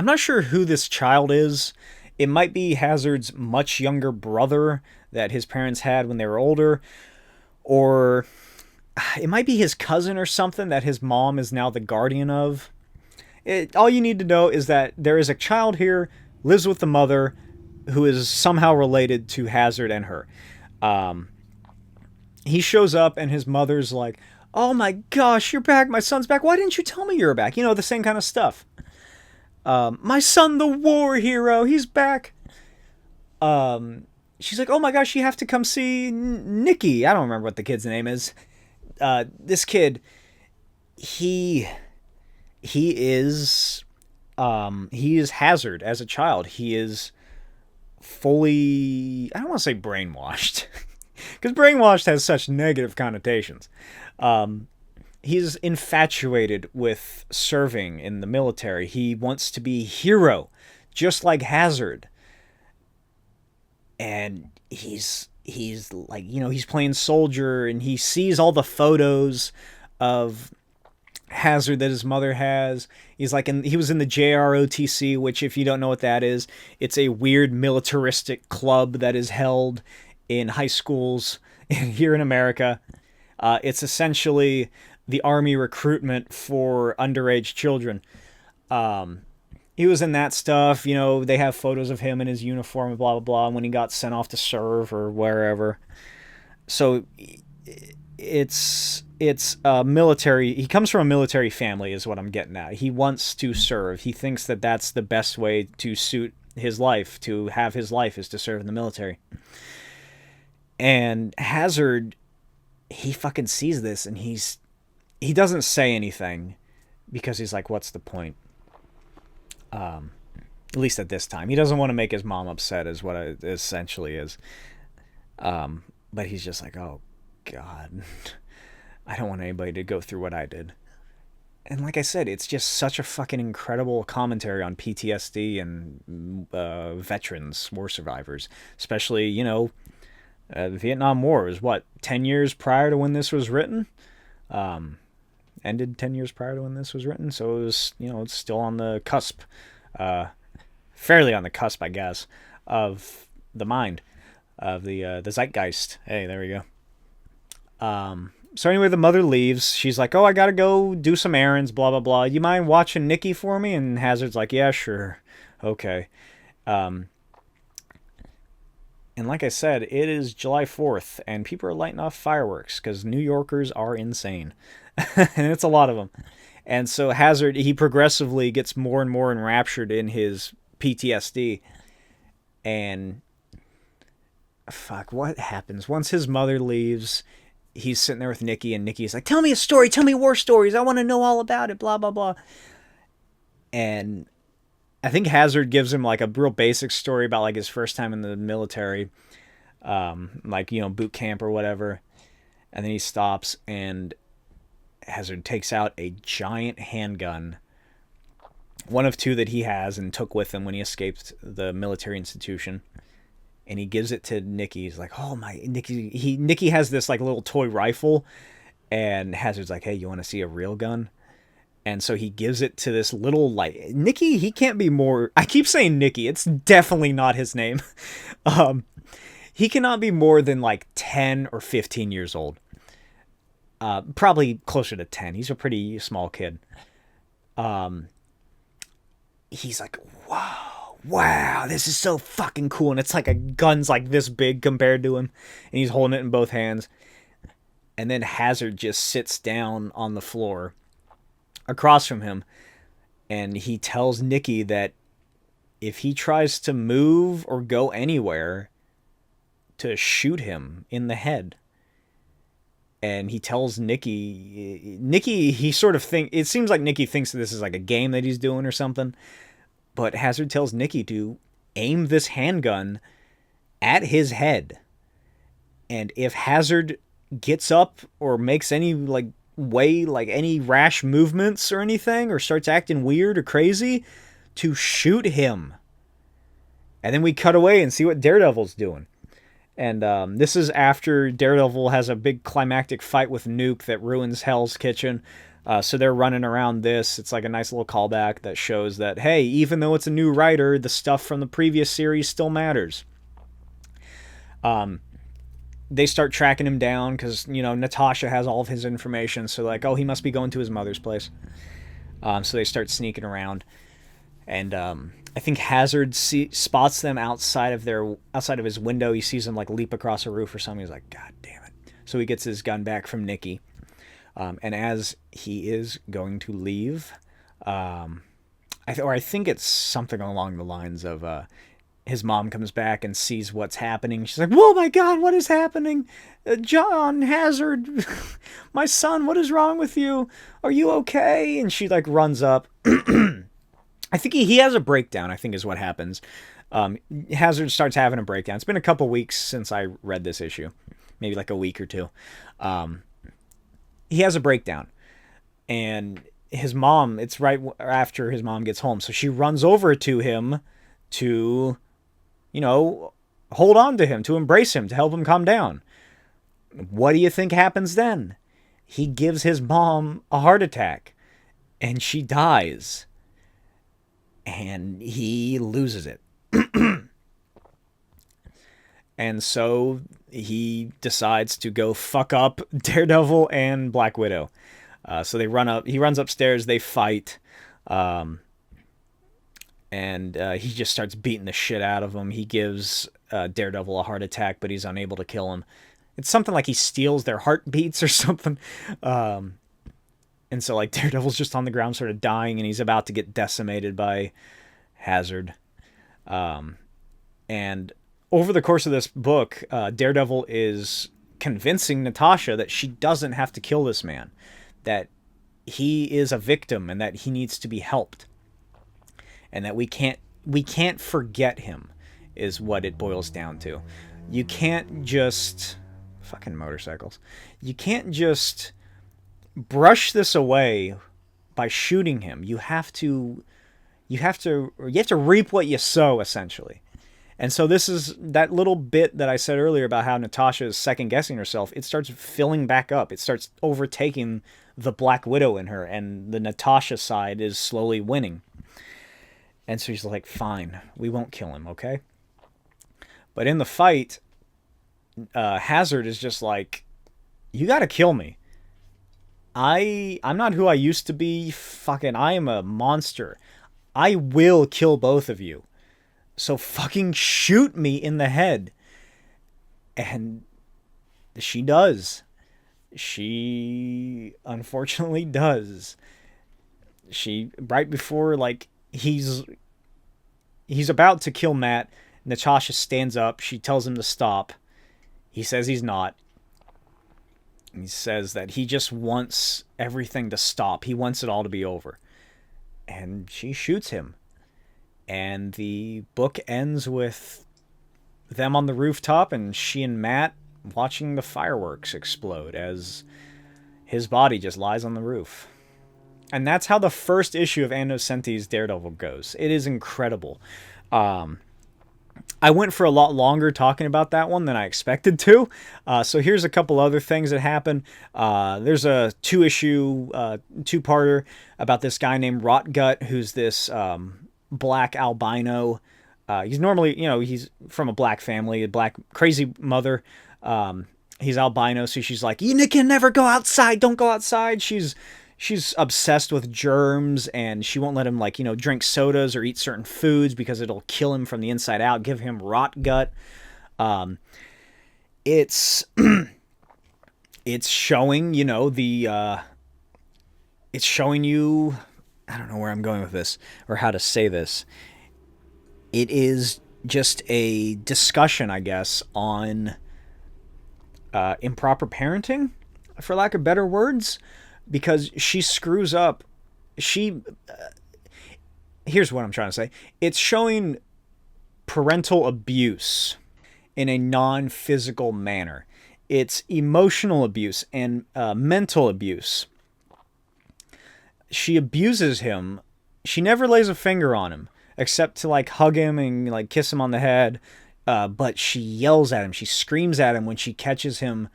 not sure who this child is. It might be Hazard's much younger brother that his parents had when they were older. Or it might be his cousin or something that his mom is now the guardian of. All you need to know is that there is a child here, lives with the mother, who is somehow related to Hazard and her. He shows up and his mother's like, oh my gosh, you're back. My son's back. Why didn't you tell me you were back? The same kind of stuff. My son, the war hero, he's back. She's like, oh my gosh, you have to come see Nikki. I don't remember what the kid's name is. This kid, he is Hazard as a child. He is fully, I don't want to say brainwashed, because brainwashed has such negative connotations. He's infatuated with serving in the military. He wants to be a hero, just like Hazard. And he's like, he's playing soldier, and he sees all the photos of Hazard that his mother has. He's like, he was in the JROTC, which, if you don't know what that is, it's a weird militaristic club that is held in high schools here in America. It's essentially the army recruitment for underage children. He was in that stuff. They have photos of him in his uniform, blah, blah, blah, when he got sent off to serve or wherever. So it's military. He comes from a military family is what I'm getting at. He wants to serve. He thinks that that's the best way to suit his life, to have his life, is to serve in the military. And Hazard, he fucking sees this, and he doesn't say anything because he's like, what's the point? At least at this time. He doesn't want to make his mom upset is what it essentially is. But he's just like, oh, God. I don't want anybody to go through what I did. And like I said, it's just such a fucking incredible commentary on PTSD and veterans, war survivors. Especially, the Vietnam War was, 10 years prior to when this was written? Ended 10 years prior to when this was written, so it was, it's still on the cusp, fairly on the cusp, I guess, of the mind, of the zeitgeist. Hey, there we go. So anyway, the mother leaves. She's like, oh, I gotta go do some errands, blah, blah, blah. You mind watching Nikki for me? And Hazard's like, yeah, sure. Okay. And like I said, it is July 4th, and people are lighting off fireworks, because New Yorkers are insane. And it's a lot of them. And so Hazard, he progressively gets more and more enraptured in his PTSD. And fuck, what happens? Once his mother leaves, he's sitting there with Nikki, and Nikki's like, tell me a story, tell me war stories, I want to know all about it, blah, blah, blah. And I think Hazard gives him like a real basic story about like his first time in the military, boot camp or whatever. And then he stops, and Hazard takes out a giant handgun, one of two that he has and took with him when he escaped the military institution, and he gives it to Nikki. He's like, "Oh my, Nikki!" Nikki has this like little toy rifle, and Hazard's like, "Hey, you want to see a real gun?" And so he gives it to this little, like, Nikki. He can't be more. I keep saying Nikki. It's definitely not his name. He cannot be more than like 10 or 15 years old. Probably closer to 10. He's a pretty small kid. He's like, wow, this is so fucking cool. And it's like a gun's like this big compared to him. And he's holding it in both hands. And then Hazard just sits down on the floor across from him. And he tells Nikki that if he tries to move or go anywhere, to shoot him in the head. And he tells Nikki, he sort of it seems like Nikki thinks that this is like a game that he's doing or something. But Hazard tells Nikki to aim this handgun at his head. And if Hazard gets up or makes any any rash movements or anything, or starts acting weird or crazy, to shoot him. And then we cut away and see what Daredevil's doing. And this is after Daredevil has a big climactic fight with Nuke that ruins Hell's Kitchen. So they're running around this. It's like a nice little callback that shows that, hey, even though it's a new writer, the stuff from the previous series still matters. They start tracking him down because, Natasha has all of his information. So like, oh, he must be going to his mother's place. So they start sneaking around. And I think Hazard spots them outside of his window. He sees them like leap across a roof or something. He's like, God damn it. So he gets his gun back from Nikki. And as he is going to leave, I think it's something along the lines of his mom comes back and sees what's happening. She's like, whoa, my God, what is happening? John Hazard, my son, what is wrong with you? Are you okay? And she like runs up. I think he has a breakdown, I think is what happens. Hazard starts having a breakdown. It's been a couple weeks since I read this issue. Maybe like a week or two. He has a breakdown. And his mom, it's right after his mom gets home. So she runs over to him to, hold on to him, to embrace him, to help him calm down. What do you think happens then? He gives his mom a heart attack. And she dies. And he loses it. And so he decides to go fuck up Daredevil and Black Widow. So he runs upstairs, they fight. And he just starts beating the shit out of him. He gives Daredevil a heart attack, but he's unable to kill him. It's something like he steals their heartbeats or something. And so, like, Daredevil's just on the ground sort of dying, and he's about to get decimated by Hazard. And over the course of this book, Daredevil is convincing Natasha that she doesn't have to kill this man, that he is a victim and that he needs to be helped, and that we can't forget him, is what it boils down to. You can't just... Fucking motorcycles. You can't just... brush this away by shooting him. You have to reap what you sow, essentially. And so this is that little bit that I said earlier about how Natasha is second guessing herself. It starts filling back up. It starts overtaking the Black Widow in her, and the Natasha side is slowly winning. And so she's like, fine, we won't kill him, okay? But in the fight, Hazard is just like, you gotta kill me. I'm not who I used to be. Fucking, I am a monster. I will kill both of you. So fucking shoot me in the head. And she does. She unfortunately does. She, right before, like, he's about to kill Matt, Natasha stands up. She tells him to stop. He says he's not. He says that he just wants everything to stop. He wants it all to be over. And she shoots him. And the book ends with them on the rooftop and she and Matt watching the fireworks explode as his body just lies on the roof. And that's how the first issue of Nocenti's Daredevil goes. It is incredible. I went for a lot longer talking about that one than I expected to. So here's a couple other things that happen. There's a two-parter about this guy named Rotgut, who's this black albino. He's normally, he's from a black family, a black crazy mother. He's albino, so she's like, you can never go outside. Don't go outside. She's obsessed with germs, and she won't let him drink sodas or eat certain foods because it'll kill him from the inside out, give him rot gut. It's it's showing, it's showing you, I don't know where I'm going with this or how to say this. It is just a discussion, I guess, on improper parenting, for lack of better words. Because she screws up. Here's what I'm trying to say. It's showing parental abuse in a non-physical manner. It's emotional abuse and mental abuse. She abuses him. She never lays a finger on him, except to hug him and kiss him on the head. But she yells at him. She screams at him when she catches him.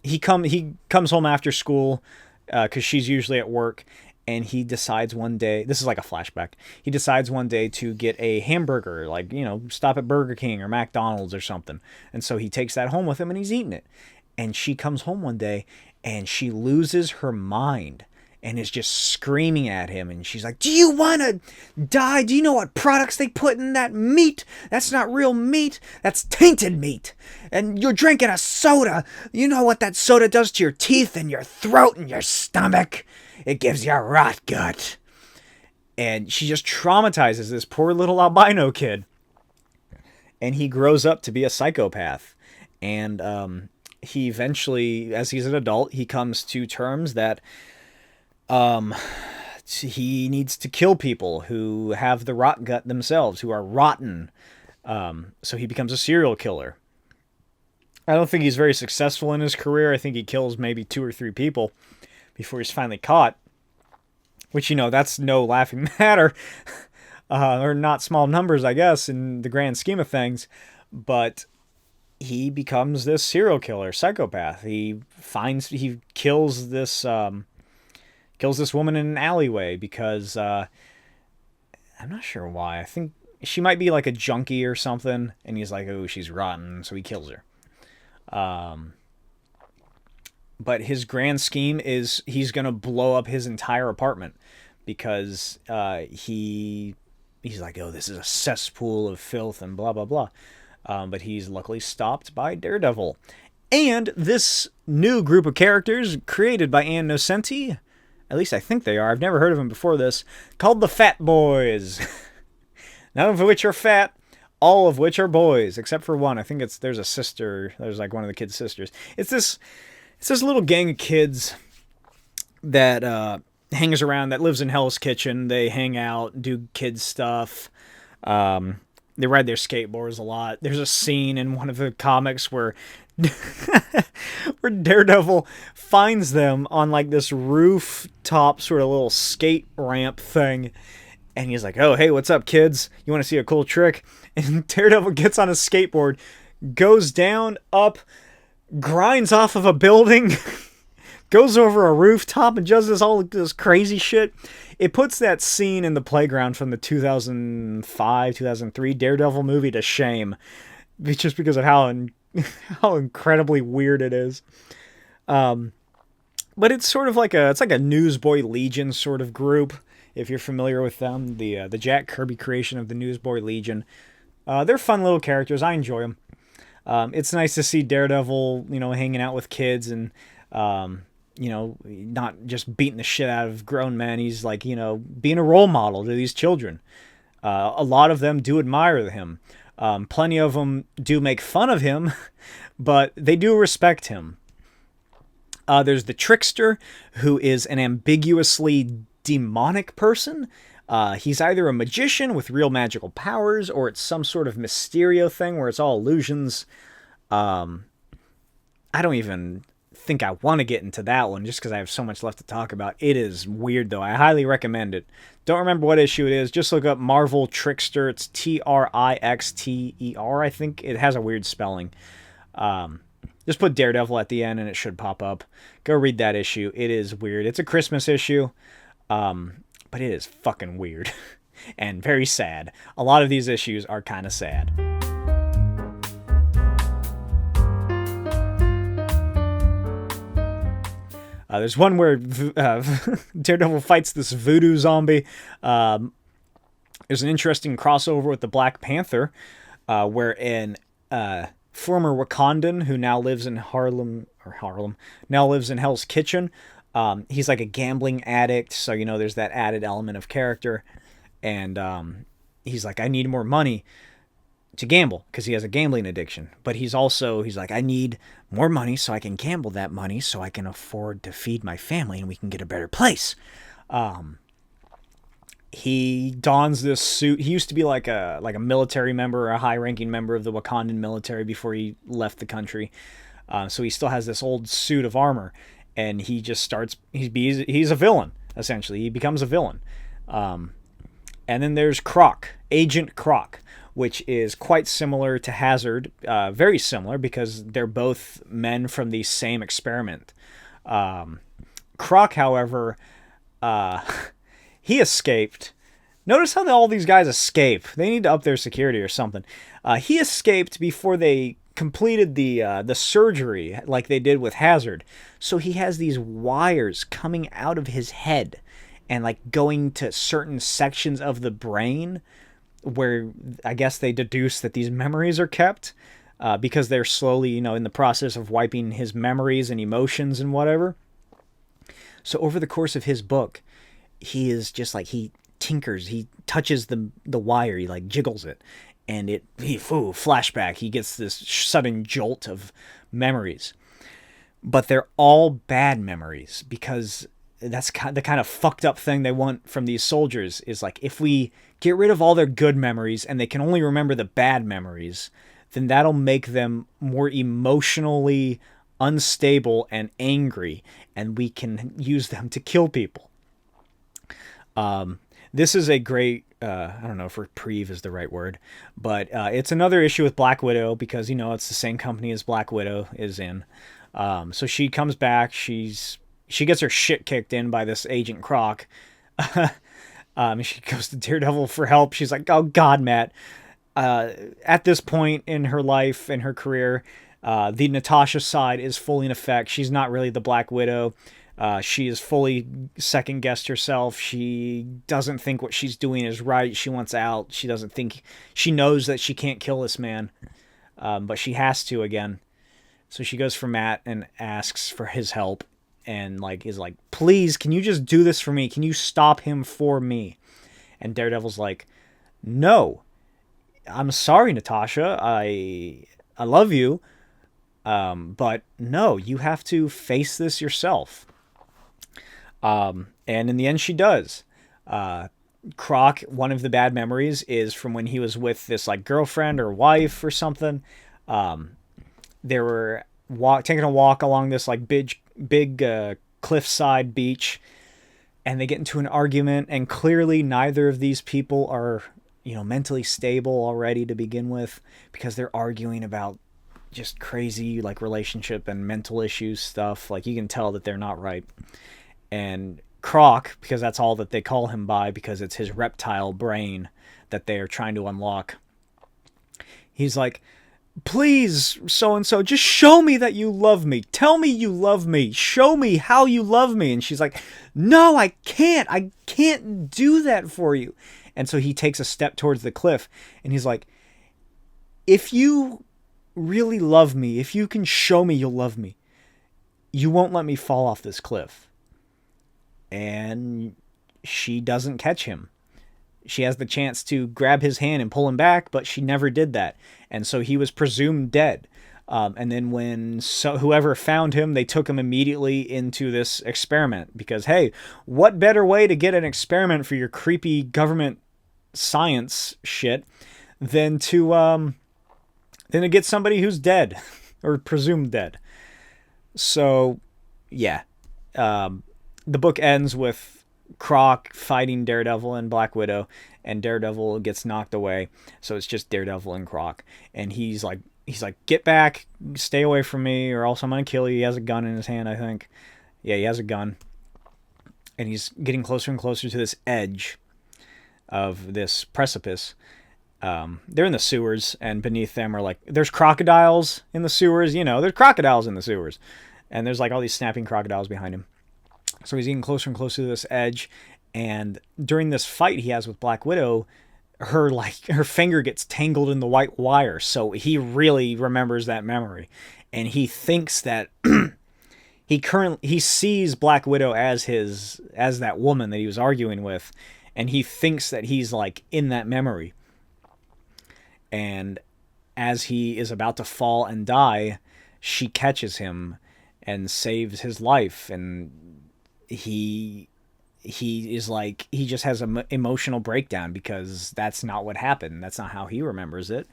He comes home after school because she's usually at work, and he decides one day, this is like a flashback, he decides one day to get a hamburger, stop at Burger King or McDonald's or something. And so he takes that home with him and he's eating it. And she comes home one day and she loses her mind and is just screaming at him. And she's like, do you want to die? Do you know what products they put in that meat? That's not real meat. That's tainted meat. And you're drinking a soda. You know what that soda does to your teeth and your throat and your stomach? It gives you rot gut. And she just traumatizes this poor little albino kid. And he grows up to be a psychopath. And he eventually, as he's an adult, he comes to terms that he needs to kill people who have the rot gut themselves, who are rotten. So he becomes a serial killer. I don't think he's very successful in his career. I think he kills maybe 2 or 3 people before he's finally caught. Which, that's no laughing matter. Or not small numbers, I guess, in the grand scheme of things. But he becomes this serial killer, psychopath. He kills this woman in an alleyway because I'm not sure why. I think she might be like a junkie or something, and he's like, oh, she's rotten, so he kills her. But his grand scheme is he's going to blow up his entire apartment because he's like, oh, this is a cesspool of filth and blah, blah, blah. But he's luckily stopped by Daredevil. And this new group of characters created by Ann Nocenti, at least I think they are, I've never heard of them before this, called the Fat Boys. None of which are fat, all of which are boys, except for one. I think there's a sister, there's one of the kids' sisters. It's this little gang of kids that hangs around, that lives in Hell's Kitchen. They hang out, do kids stuff. They ride their skateboards a lot. There's a scene in one of the comics where Daredevil finds them on this rooftop sort of little skate ramp thing. And he's like, oh, hey, what's up, kids? You want to see a cool trick? And Daredevil gets on a skateboard, goes down, up, grinds off of a building, goes over a rooftop and does all this crazy shit. It puts that scene in the playground from the 2005, 2003 Daredevil movie to shame, just because of how incredibly weird it is. But it's sort of like a Newsboy Legion sort of group, if you're familiar with them. The Jack Kirby creation of the Newsboy Legion. They're fun little characters. I enjoy them. It's nice to see Daredevil, hanging out with kids and, not just beating the shit out of grown men. He's being a role model to these children. A lot of them do admire him. Plenty of them do make fun of him, but they do respect him. There's the Trickster, who is an ambiguously demonic person. He's either a magician with real magical powers, or it's some sort of Mysterio thing where it's all illusions. I don't even think I want to get into that one just because I have so much left to talk about. It is weird, though. I highly recommend it. Don't remember what issue it is. Just look up Marvel Trickster. It's Trixter. I think it has a weird spelling. Just put Daredevil at the end and it should pop up. Go read that issue. It is weird. It's a Christmas issue, but it is fucking weird and very sad. A lot of these issues are kind of sad. There's one where Daredevil fights this voodoo zombie. There's an interesting crossover with the Black Panther, where former Wakandan who now lives in Harlem, now lives in Hell's Kitchen. He's like a gambling addict, so there's that added element of character. And he's like, I need more money to gamble because he has a gambling addiction. But he's like, I need more money so I can gamble that money so I can afford to feed my family and we can get a better place. He dons this suit. He used to be like a military member or a high-ranking member of the Wakandan military before he left the country. So he still has this old suit of armor, and he just starts. He's a villain essentially. He becomes a villain. And then there's Croc, Agent Croc, which is quite similar to Hazard, very similar because they're both men from the same experiment. Croc, however, he escaped. Notice how all these guys escape. They need to up their security or something. He escaped before they completed the surgery like they did with Hazard. So he has these wires coming out of his head and like going to certain sections of the brain where I guess they deduce that these memories are kept because they're slowly, in the process of wiping his memories and emotions and whatever. So over the course of his book, he is just like, he tinkers, he touches the wire, he like jiggles it, and flashback, he gets this sudden jolt of memories. But they're all bad memories because that's the kind of fucked up thing they want from these soldiers is like, if we get rid of all their good memories and they can only remember the bad memories, then that'll make them more emotionally unstable and angry, and we can use them to kill people. This is a great, I don't know if reprieve is the right word, but it's another issue with Black Widow because, it's the same company as Black Widow is in. So she comes back, she gets her shit kicked in by this Agent Croc. She goes to Daredevil for help. She's like, oh God, Matt. At this point in her life, in her career, the Natasha side is fully in effect. She's not really the Black Widow. She is fully second-guessed herself. She doesn't think what she's doing is right. She wants out. She knows that she can't kill this man, but she has to again. So she goes for Matt and asks for his help and is like, please, can you just do this for me? Can you stop him for me? And Daredevil's like, no, I'm sorry, Natasha. I love you. But no, you have to face this yourself. And in the end, she does. Croc, one of the bad memories is from when he was with this girlfriend or wife or something. They were taking a walk along this big cliffside beach, and they get into an argument, and clearly neither of these people are, mentally stable already to begin with, because they're arguing about just crazy relationship and mental issues stuff. You can tell that they're not right. And Croc, because that's all that they call him by, because it's his reptile brain that they are trying to unlock, he's like, please, so-and-so, just show me that you love me. Tell me you love me. Show me how you love me. And she's like, no, I can't do that for you. And so he takes a step towards the cliff, and he's like, if you really love me, if you can show me you'll love me, you won't let me fall off this cliff. And she doesn't catch him. She has the chance to grab his hand and pull him back, but she never did that. And so he was presumed dead. And then whoever found him, they took him immediately into this experiment because, hey, what better way to get an experiment for your creepy government science shit than to get somebody who's dead or presumed dead. So, yeah. The book ends with Croc fighting Daredevil and Black Widow, and Daredevil gets knocked away. So it's just Daredevil and Croc. And he's like, get back, stay away from me, or else I'm going to kill you. He has a gun in his hand, I think. Yeah, he has a gun. And he's getting closer and closer to this edge of this precipice. They're in the sewers, and beneath them are like, there's crocodiles in the sewers. You know, there's crocodiles in the sewers. And there's like all these snapping crocodiles behind him. So he's getting closer and closer to this edge. And during this fight he has with Black Widow, her finger gets tangled in the white wire. So he really remembers that memory. And he thinks that he sees Black Widow as that woman that he was arguing with, and he thinks that he's like in that memory. And as he is about to fall and die, she catches him and saves his life, and he is like, he just has an emotional breakdown because that's not what happened. That's not how he remembers it.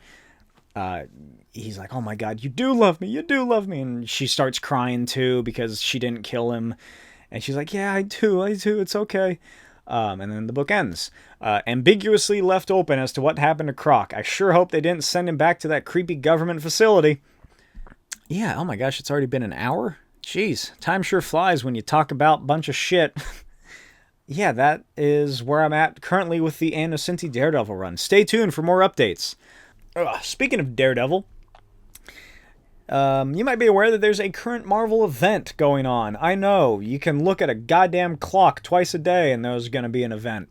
He's like, oh my God, you do love me. You do love me. And she starts crying too because she didn't kill him. And she's like, yeah, I do. It's okay. And then the book ends. Ambiguously left open as to what happened to Croc. I sure hope they didn't send him back to that creepy government facility. Yeah, oh my gosh, it's already been an hour? Jeez, time sure flies when you talk about a bunch of shit. Yeah, that is where I'm at currently with the Nocenti Daredevil run. Stay tuned for more updates. Speaking of Daredevil, you might be aware that there's a current Marvel event going on. I know, you can look at a goddamn clock twice a day and there's going to be an event.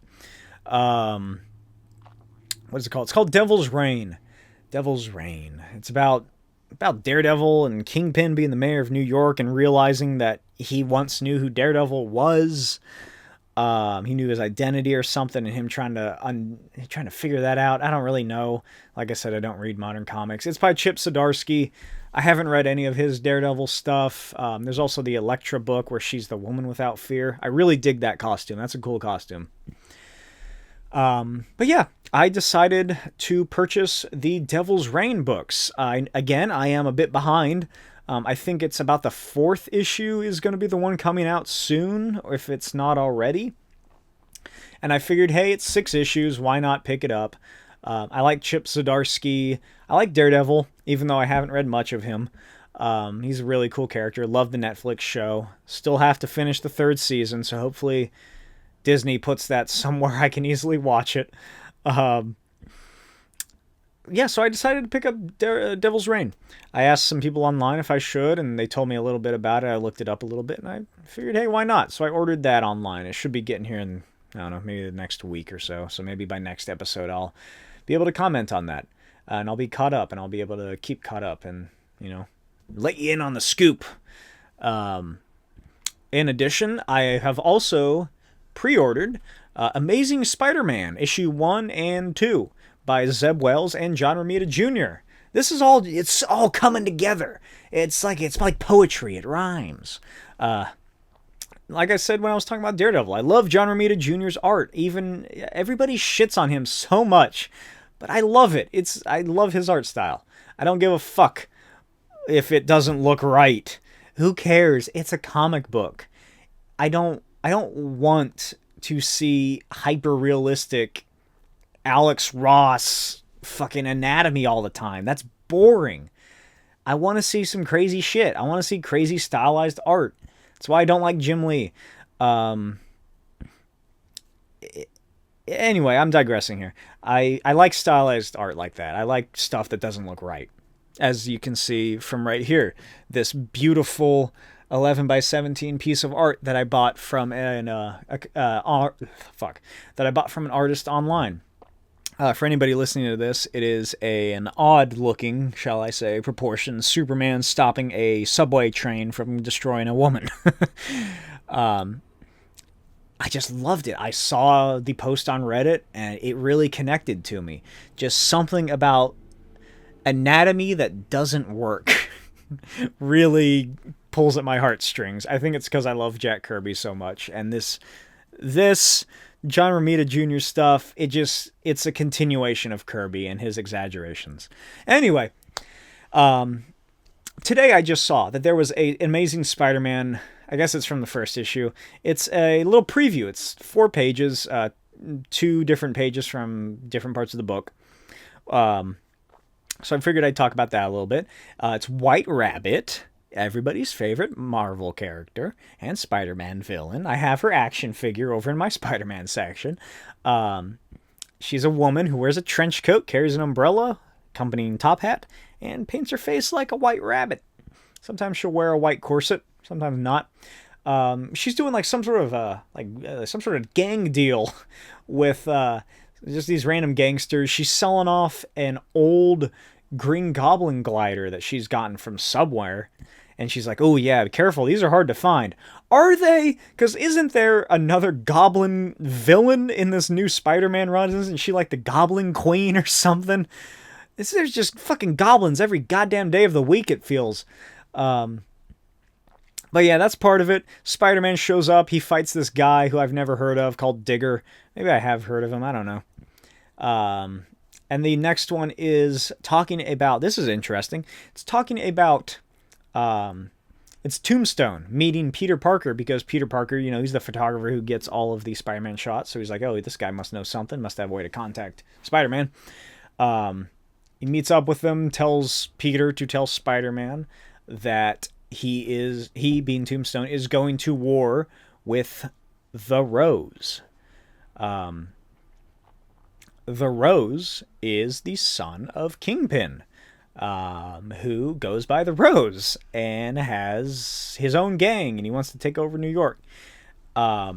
What is it called? It's called Devil's Reign. Devil's Reign. It's about Daredevil and Kingpin being the mayor of New York and realizing that he once knew who Daredevil was. He knew his identity or something, and him trying to figure that out. I don't really know. Like I said, I don't read modern comics. It's by Chip Zdarsky. I haven't read any of his Daredevil stuff. There's also the Elektra book where she's the woman without fear. I really dig that costume. That's a cool costume. But yeah, I decided to purchase the Devil's Reign books. I am a bit behind. I think it's about the 4th issue is going to be the one coming out soon, if it's not already. And I figured, hey, it's 6 issues. Why not pick it up? I like Chip Zdarsky. I like Daredevil, even though I haven't read much of him. He's a really cool character. Love the Netflix show. Still have to finish the 3rd season, so hopefully Disney puts that somewhere I can easily watch it. Yeah, so I decided to pick up Devil's Reign. I asked some people online if I should, and they told me a little bit about it. I looked it up a little bit, and I figured, hey, why not? So I ordered that online. It should be getting here in, I don't know, maybe the next week or so. So maybe by next episode I'll be able to comment on that. And I'll be caught up, and I'll be able to keep caught up and, let you in on the scoop. In addition, I have also pre-ordered Amazing Spider-Man, issue 1 and 2. By Zeb Wells and John Romita Jr. It's all coming together. It's like poetry. It rhymes. Like I said when I was talking about Daredevil, I love John Romita Jr.'s art. Even everybody shits on him so much, but I love it. I love his art style. I don't give a fuck if it doesn't look right. Who cares? It's a comic book. I don't want to see hyper realistic Alex Ross fucking anatomy all the time. That's boring. I want to see some crazy shit. I want to see crazy stylized art. That's why I don't like Jim Lee. Anyway, I'm digressing here. I like stylized art like that. I like stuff that doesn't look right. As you can see from right here, this beautiful 11 by 17 piece of art that I bought from an artist online. For anybody listening to this, it is an odd-looking, shall I say, proportion Superman stopping a subway train from destroying a woman. I just loved it. I saw the post on Reddit, and it really connected to me. Just something about anatomy that doesn't work really pulls at my heartstrings. I think it's because I love Jack Kirby so much, and this John Romita Jr. stuff, it's a continuation of Kirby and his exaggerations. Anyway, time today I just saw that there was an Amazing Spider-Man. I guess it's from the first issue. It's a little preview. It's 4 pages, 2 different pages from different parts of the book. So I figured I'd talk about that a little bit. It's White Rabbit, everybody's favorite Marvel character and Spider-Man villain. I have her action figure over in my Spider-Man section. She's a woman who wears a trench coat, carries an umbrella, accompanying top hat, and paints her face like a white rabbit. Sometimes she'll wear a white corset, sometimes not. She's doing like some sort of gang deal with just these random gangsters. She's selling off an old Green Goblin glider that she's gotten from somewhere. And she's like, oh yeah, be careful, these are hard to find. Are they? Because isn't there another goblin villain in this new Spider-Man run? Isn't she like the Goblin Queen or something? There's just fucking goblins every goddamn day of the week, it feels. But yeah, that's part of it. Spider-Man shows up. He fights this guy who I've never heard of called Digger. Maybe I have heard of him. I don't know. And the next one is talking about... This is interesting. It's talking about... it's Tombstone meeting Peter Parker, because Peter Parker, you know, he's the photographer who gets all of the Spider-Man shots. So he's like, oh, this guy must know something. Must have a way to contact Spider-Man. He meets up with them, tells Peter to tell Spider-Man that he being Tombstone, is going to war with the Rose. The Rose is the son of Kingpin, who goes by the Rose and has his own gang, and he wants to take over New York. I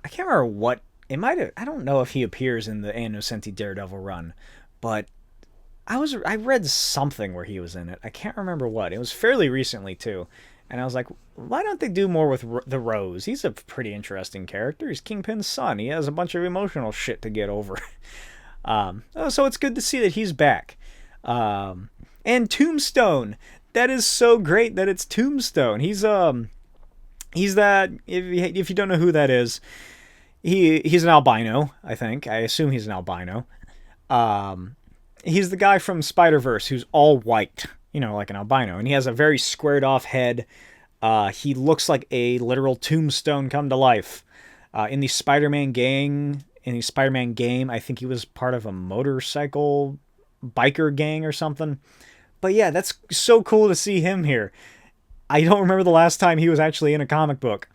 can't remember what it might have. I don't know if he appears in the Nocenti Daredevil run, but I read something where he was in it. I can't remember what. It was fairly recently too, and I was like, why don't they do more with the Rose? He's a pretty interesting character. He's Kingpin's son. He has a bunch of emotional shit to get over. So it's good to see that he's back. And Tombstone. That is so great that it's Tombstone. He's that, if you don't know who that is, he's an albino, I think. I assume he's an albino. He's the guy from Spider-Verse who's all white, you know, like an albino, and he has a very squared off head. He looks like a literal tombstone come to life. In the Spider-Man game, I think he was part of a motorcycle biker gang or something. But yeah, that's so cool to see him here. I don't remember the last time he was actually in a comic book.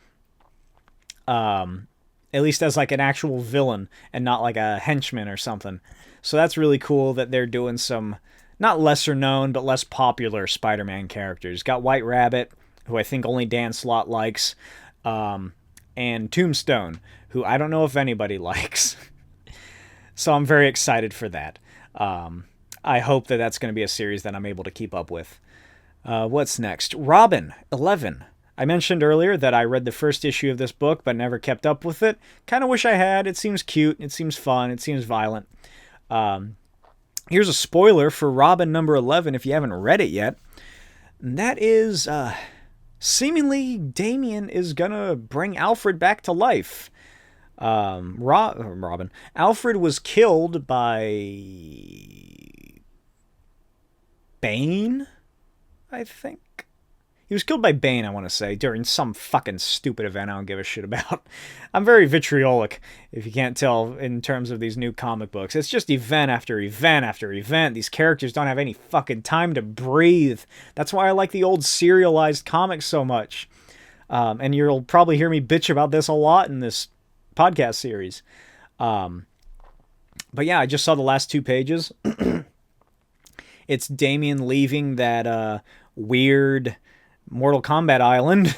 At least as like an actual villain and not like a henchman or something. So that's really cool that they're doing some, not lesser known, but less popular Spider-Man characters. Got White Rabbit, who I think only Dan Slott likes, and Tombstone, who I don't know if anybody likes. So I'm very excited for that. I hope that that's going to be a series that I'm able to keep up with. What's next? Robin, 11. I mentioned earlier that I read the first issue of this book, but never kept up with it. Kind of wish I had. It seems cute. It seems fun. It seems violent. Here's a spoiler for Robin number 11 if you haven't read it yet. And that is, seemingly Damian is gonna bring Allred back to life. Robin. Allred was killed by Bane, I think. He was killed by Bane, I want to say, during some fucking stupid event I don't give a shit about. I'm very vitriolic, if you can't tell, in terms of these new comic books. It's just event after event after event. These characters don't have any fucking time to breathe. That's why I like the old serialized comics so much. And you'll probably hear me bitch about this a lot in this podcast series. But yeah, I just saw the last 2 pages. It's Damian leaving that weird Mortal Kombat island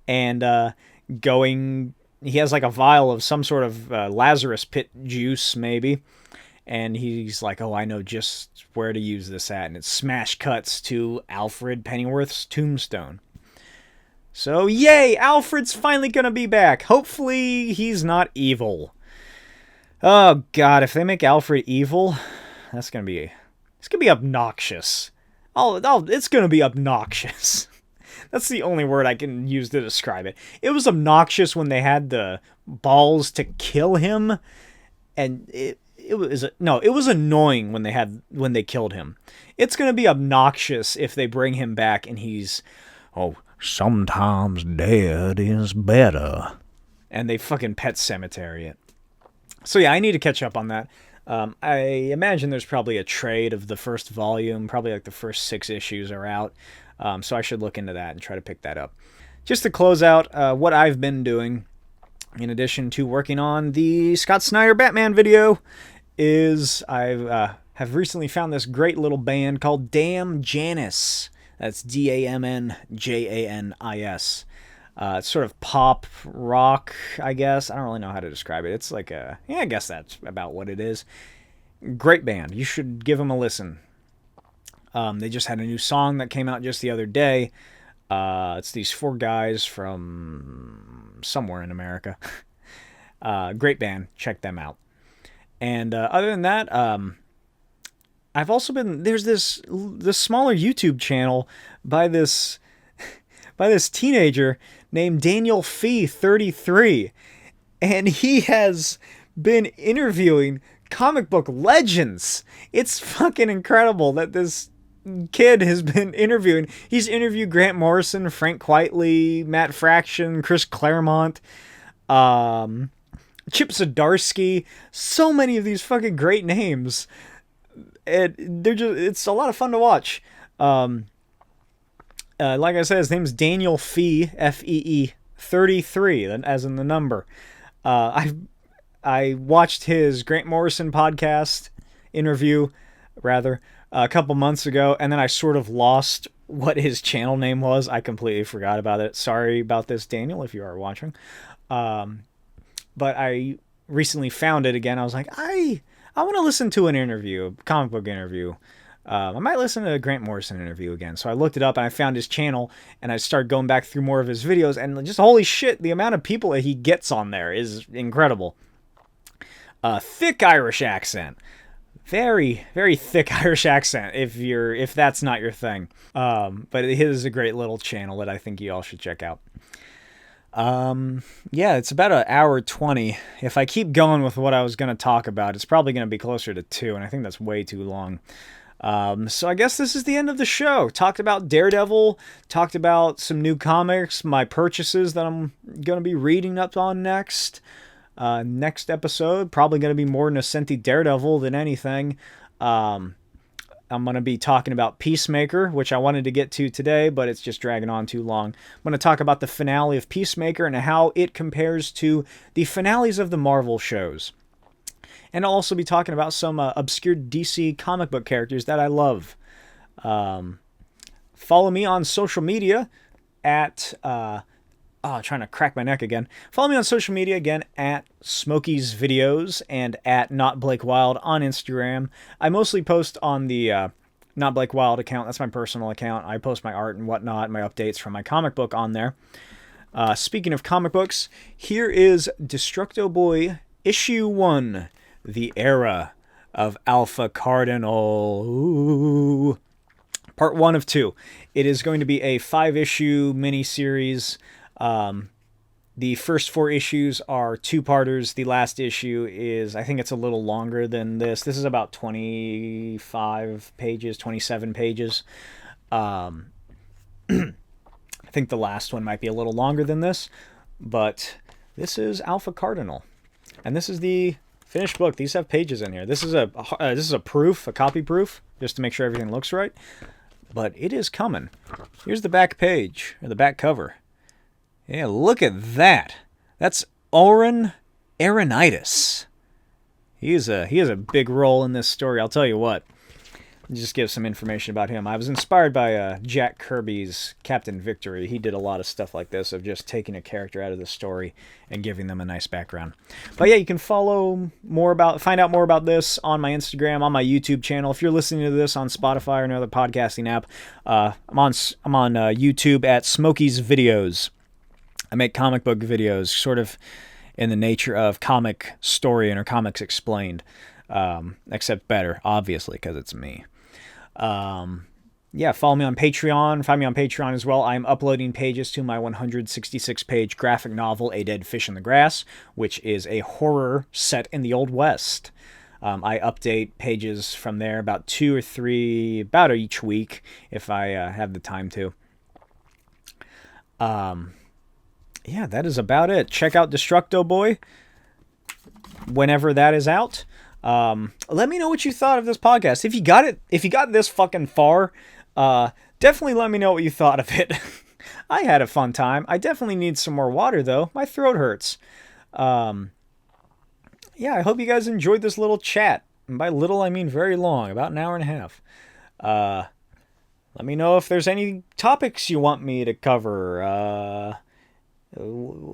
and going... He has like a vial of some sort of Lazarus pit juice, maybe. And he's like, oh, I know just where to use this at. And it smash cuts to Alfred Pennyworth's tombstone. So, yay! Alfred's finally gonna be back. Hopefully he's not evil. Oh, God, if they make Alfred evil, that's gonna be... It's gonna be obnoxious. It's gonna be obnoxious. That's the only word I can use to describe it. It was obnoxious when they had the balls to kill him, and it was annoying when they killed him. It's gonna be obnoxious if they bring him back and he's, oh, sometimes dead is better, and they fucking Pet Sematary it. So yeah, I need to catch up on that. I imagine there's probably a trade of the first volume, probably like the first 6 issues are out, so I should look into that and try to pick that up. Just to close out what I've been doing, in addition to working on the Scott Snyder Batman video, is I have recently found this great little band called Damn Janice. That's DAMNJANIS. It's sort of pop rock, I guess. I don't really know how to describe it. It's like I guess that's about what it is. Great band. You should give them a listen. They just had a new song that came out just the other day. It's these 4 guys from somewhere in America. Great band. Check them out. And other than that, I've also been, there's this smaller YouTube channel by this teenager named Daniel Fee 33, and he has been interviewing comic book legends. It's fucking incredible that this kid has been interviewing. He's interviewed Grant Morrison, Frank Quitely, Matt Fraction, Chris Claremont, Chip Zdarsky, so many of these fucking great names. It's a lot of fun to watch. Like I said, his name's Daniel Fee, Fee 33, as in the number. I watched his Grant Morrison podcast interview, rather, a couple months ago, and then I sort of lost what his channel name was. I completely forgot about it. Sorry about this, Daniel, if you are watching. But I recently found it again. I was like, I want to listen to an interview, a comic book interview. I might listen to a Grant Morrison interview again. So I looked it up and I found his channel and I started going back through more of his videos, and just holy shit, the amount of people that he gets on there is incredible. Thick Irish accent. Very, very thick Irish accent if that's not your thing. But it is a great little channel that I think you all should check out. Yeah, it's about 1 hour 20. If I keep going with what I was going to talk about, it's probably going to be closer to 2, and I think that's way too long. So I guess this is the end of the show. Talked about Daredevil, talked about some new comics, my purchases that I'm going to be reading up on next. Next episode, probably going to be more Nocenti Daredevil than anything. I'm going to be talking about Peacemaker, which I wanted to get to today, but it's just dragging on too long. I'm going to talk about the finale of Peacemaker and how it compares to the finales of the Marvel shows. And I'll also be talking about some obscure DC comic book characters that I love. Follow me on social media at... trying to crack my neck again. Follow me on social media again at smokey'svideos and at NotBlakeWild on Instagram. I mostly post on the NotBlakeWild account. That's my personal account. I post my art and whatnot, my updates from my comic book on there. Speaking of comic books, here is Destructo Boy Issue 1, The Era of Alpha Cardinal. Ooh. Part 1 of 2. It is going to be a 5-issue miniseries. The first 4 issues are 2-parters. The last issue is, I think it's a little longer than this. This is about 25 pages, 27 pages. I think the last one might be a little longer than this, but this is Alpha Cardinal. And this is the finished book. These have pages in here. This is a proof, a copy proof, just to make sure everything looks right. But it is coming. Here's the back page, or the back cover. Yeah, look at that. That's Oren Aronitis. He has a big role in this story. I'll tell you what. Just give some information about him. I was inspired by Jack Kirby's Captain Victory. He did a lot of stuff like this, of just taking a character out of the story and giving them a nice background. But yeah, you can find out more about this on my Instagram, on my YouTube channel. If you're listening to this on Spotify or another podcasting app, I'm on YouTube at Smokey's Videos. I make comic book videos, sort of in the nature of comic story or comics explained, except better, obviously, because it's me. Yeah, follow me on Patreon. Find me on Patreon as well. I'm uploading pages to my 166-page graphic novel, A Dead Fish in the Grass, which is a horror set in the Old West. I update pages from there about 2 or 3, about each week if I have the time to. Yeah, that is about it. Check out Destructo Boy whenever that is out. Let me know what you thought of this podcast. If you got this fucking far, definitely let me know what you thought of it. I had a fun time. I definitely need some more water though. My throat hurts. Yeah, I hope you guys enjoyed this little chat. And by little, I mean very long, about an hour and a half. Let me know if there's any topics you want me to cover.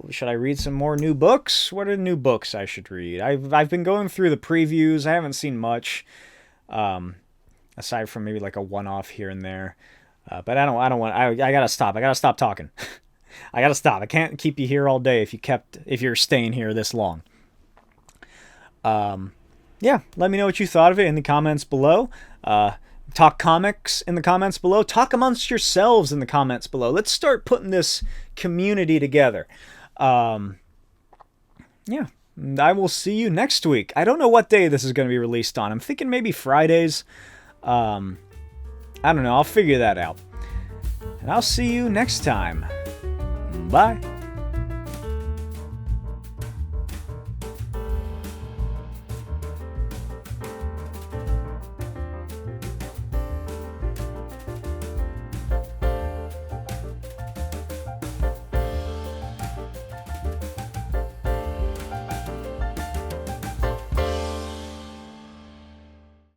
Should I read some more new books? What are new books I should read? I've been going through the previews. I haven't seen much, aside from maybe like a one-off here and there. But I don't want. I gotta stop. I gotta stop talking. I gotta stop. I can't keep you here all day if you're staying here this long. Yeah, let me know what you thought of it in the comments below. Talk comics in the comments below. Talk amongst yourselves in the comments below. Let's start putting this community together. Yeah, I will see you next week. I don't know what day this is going to be released on. I'm thinking maybe Fridays. I don't know. I'll figure that out. And I'll see you next time. Bye.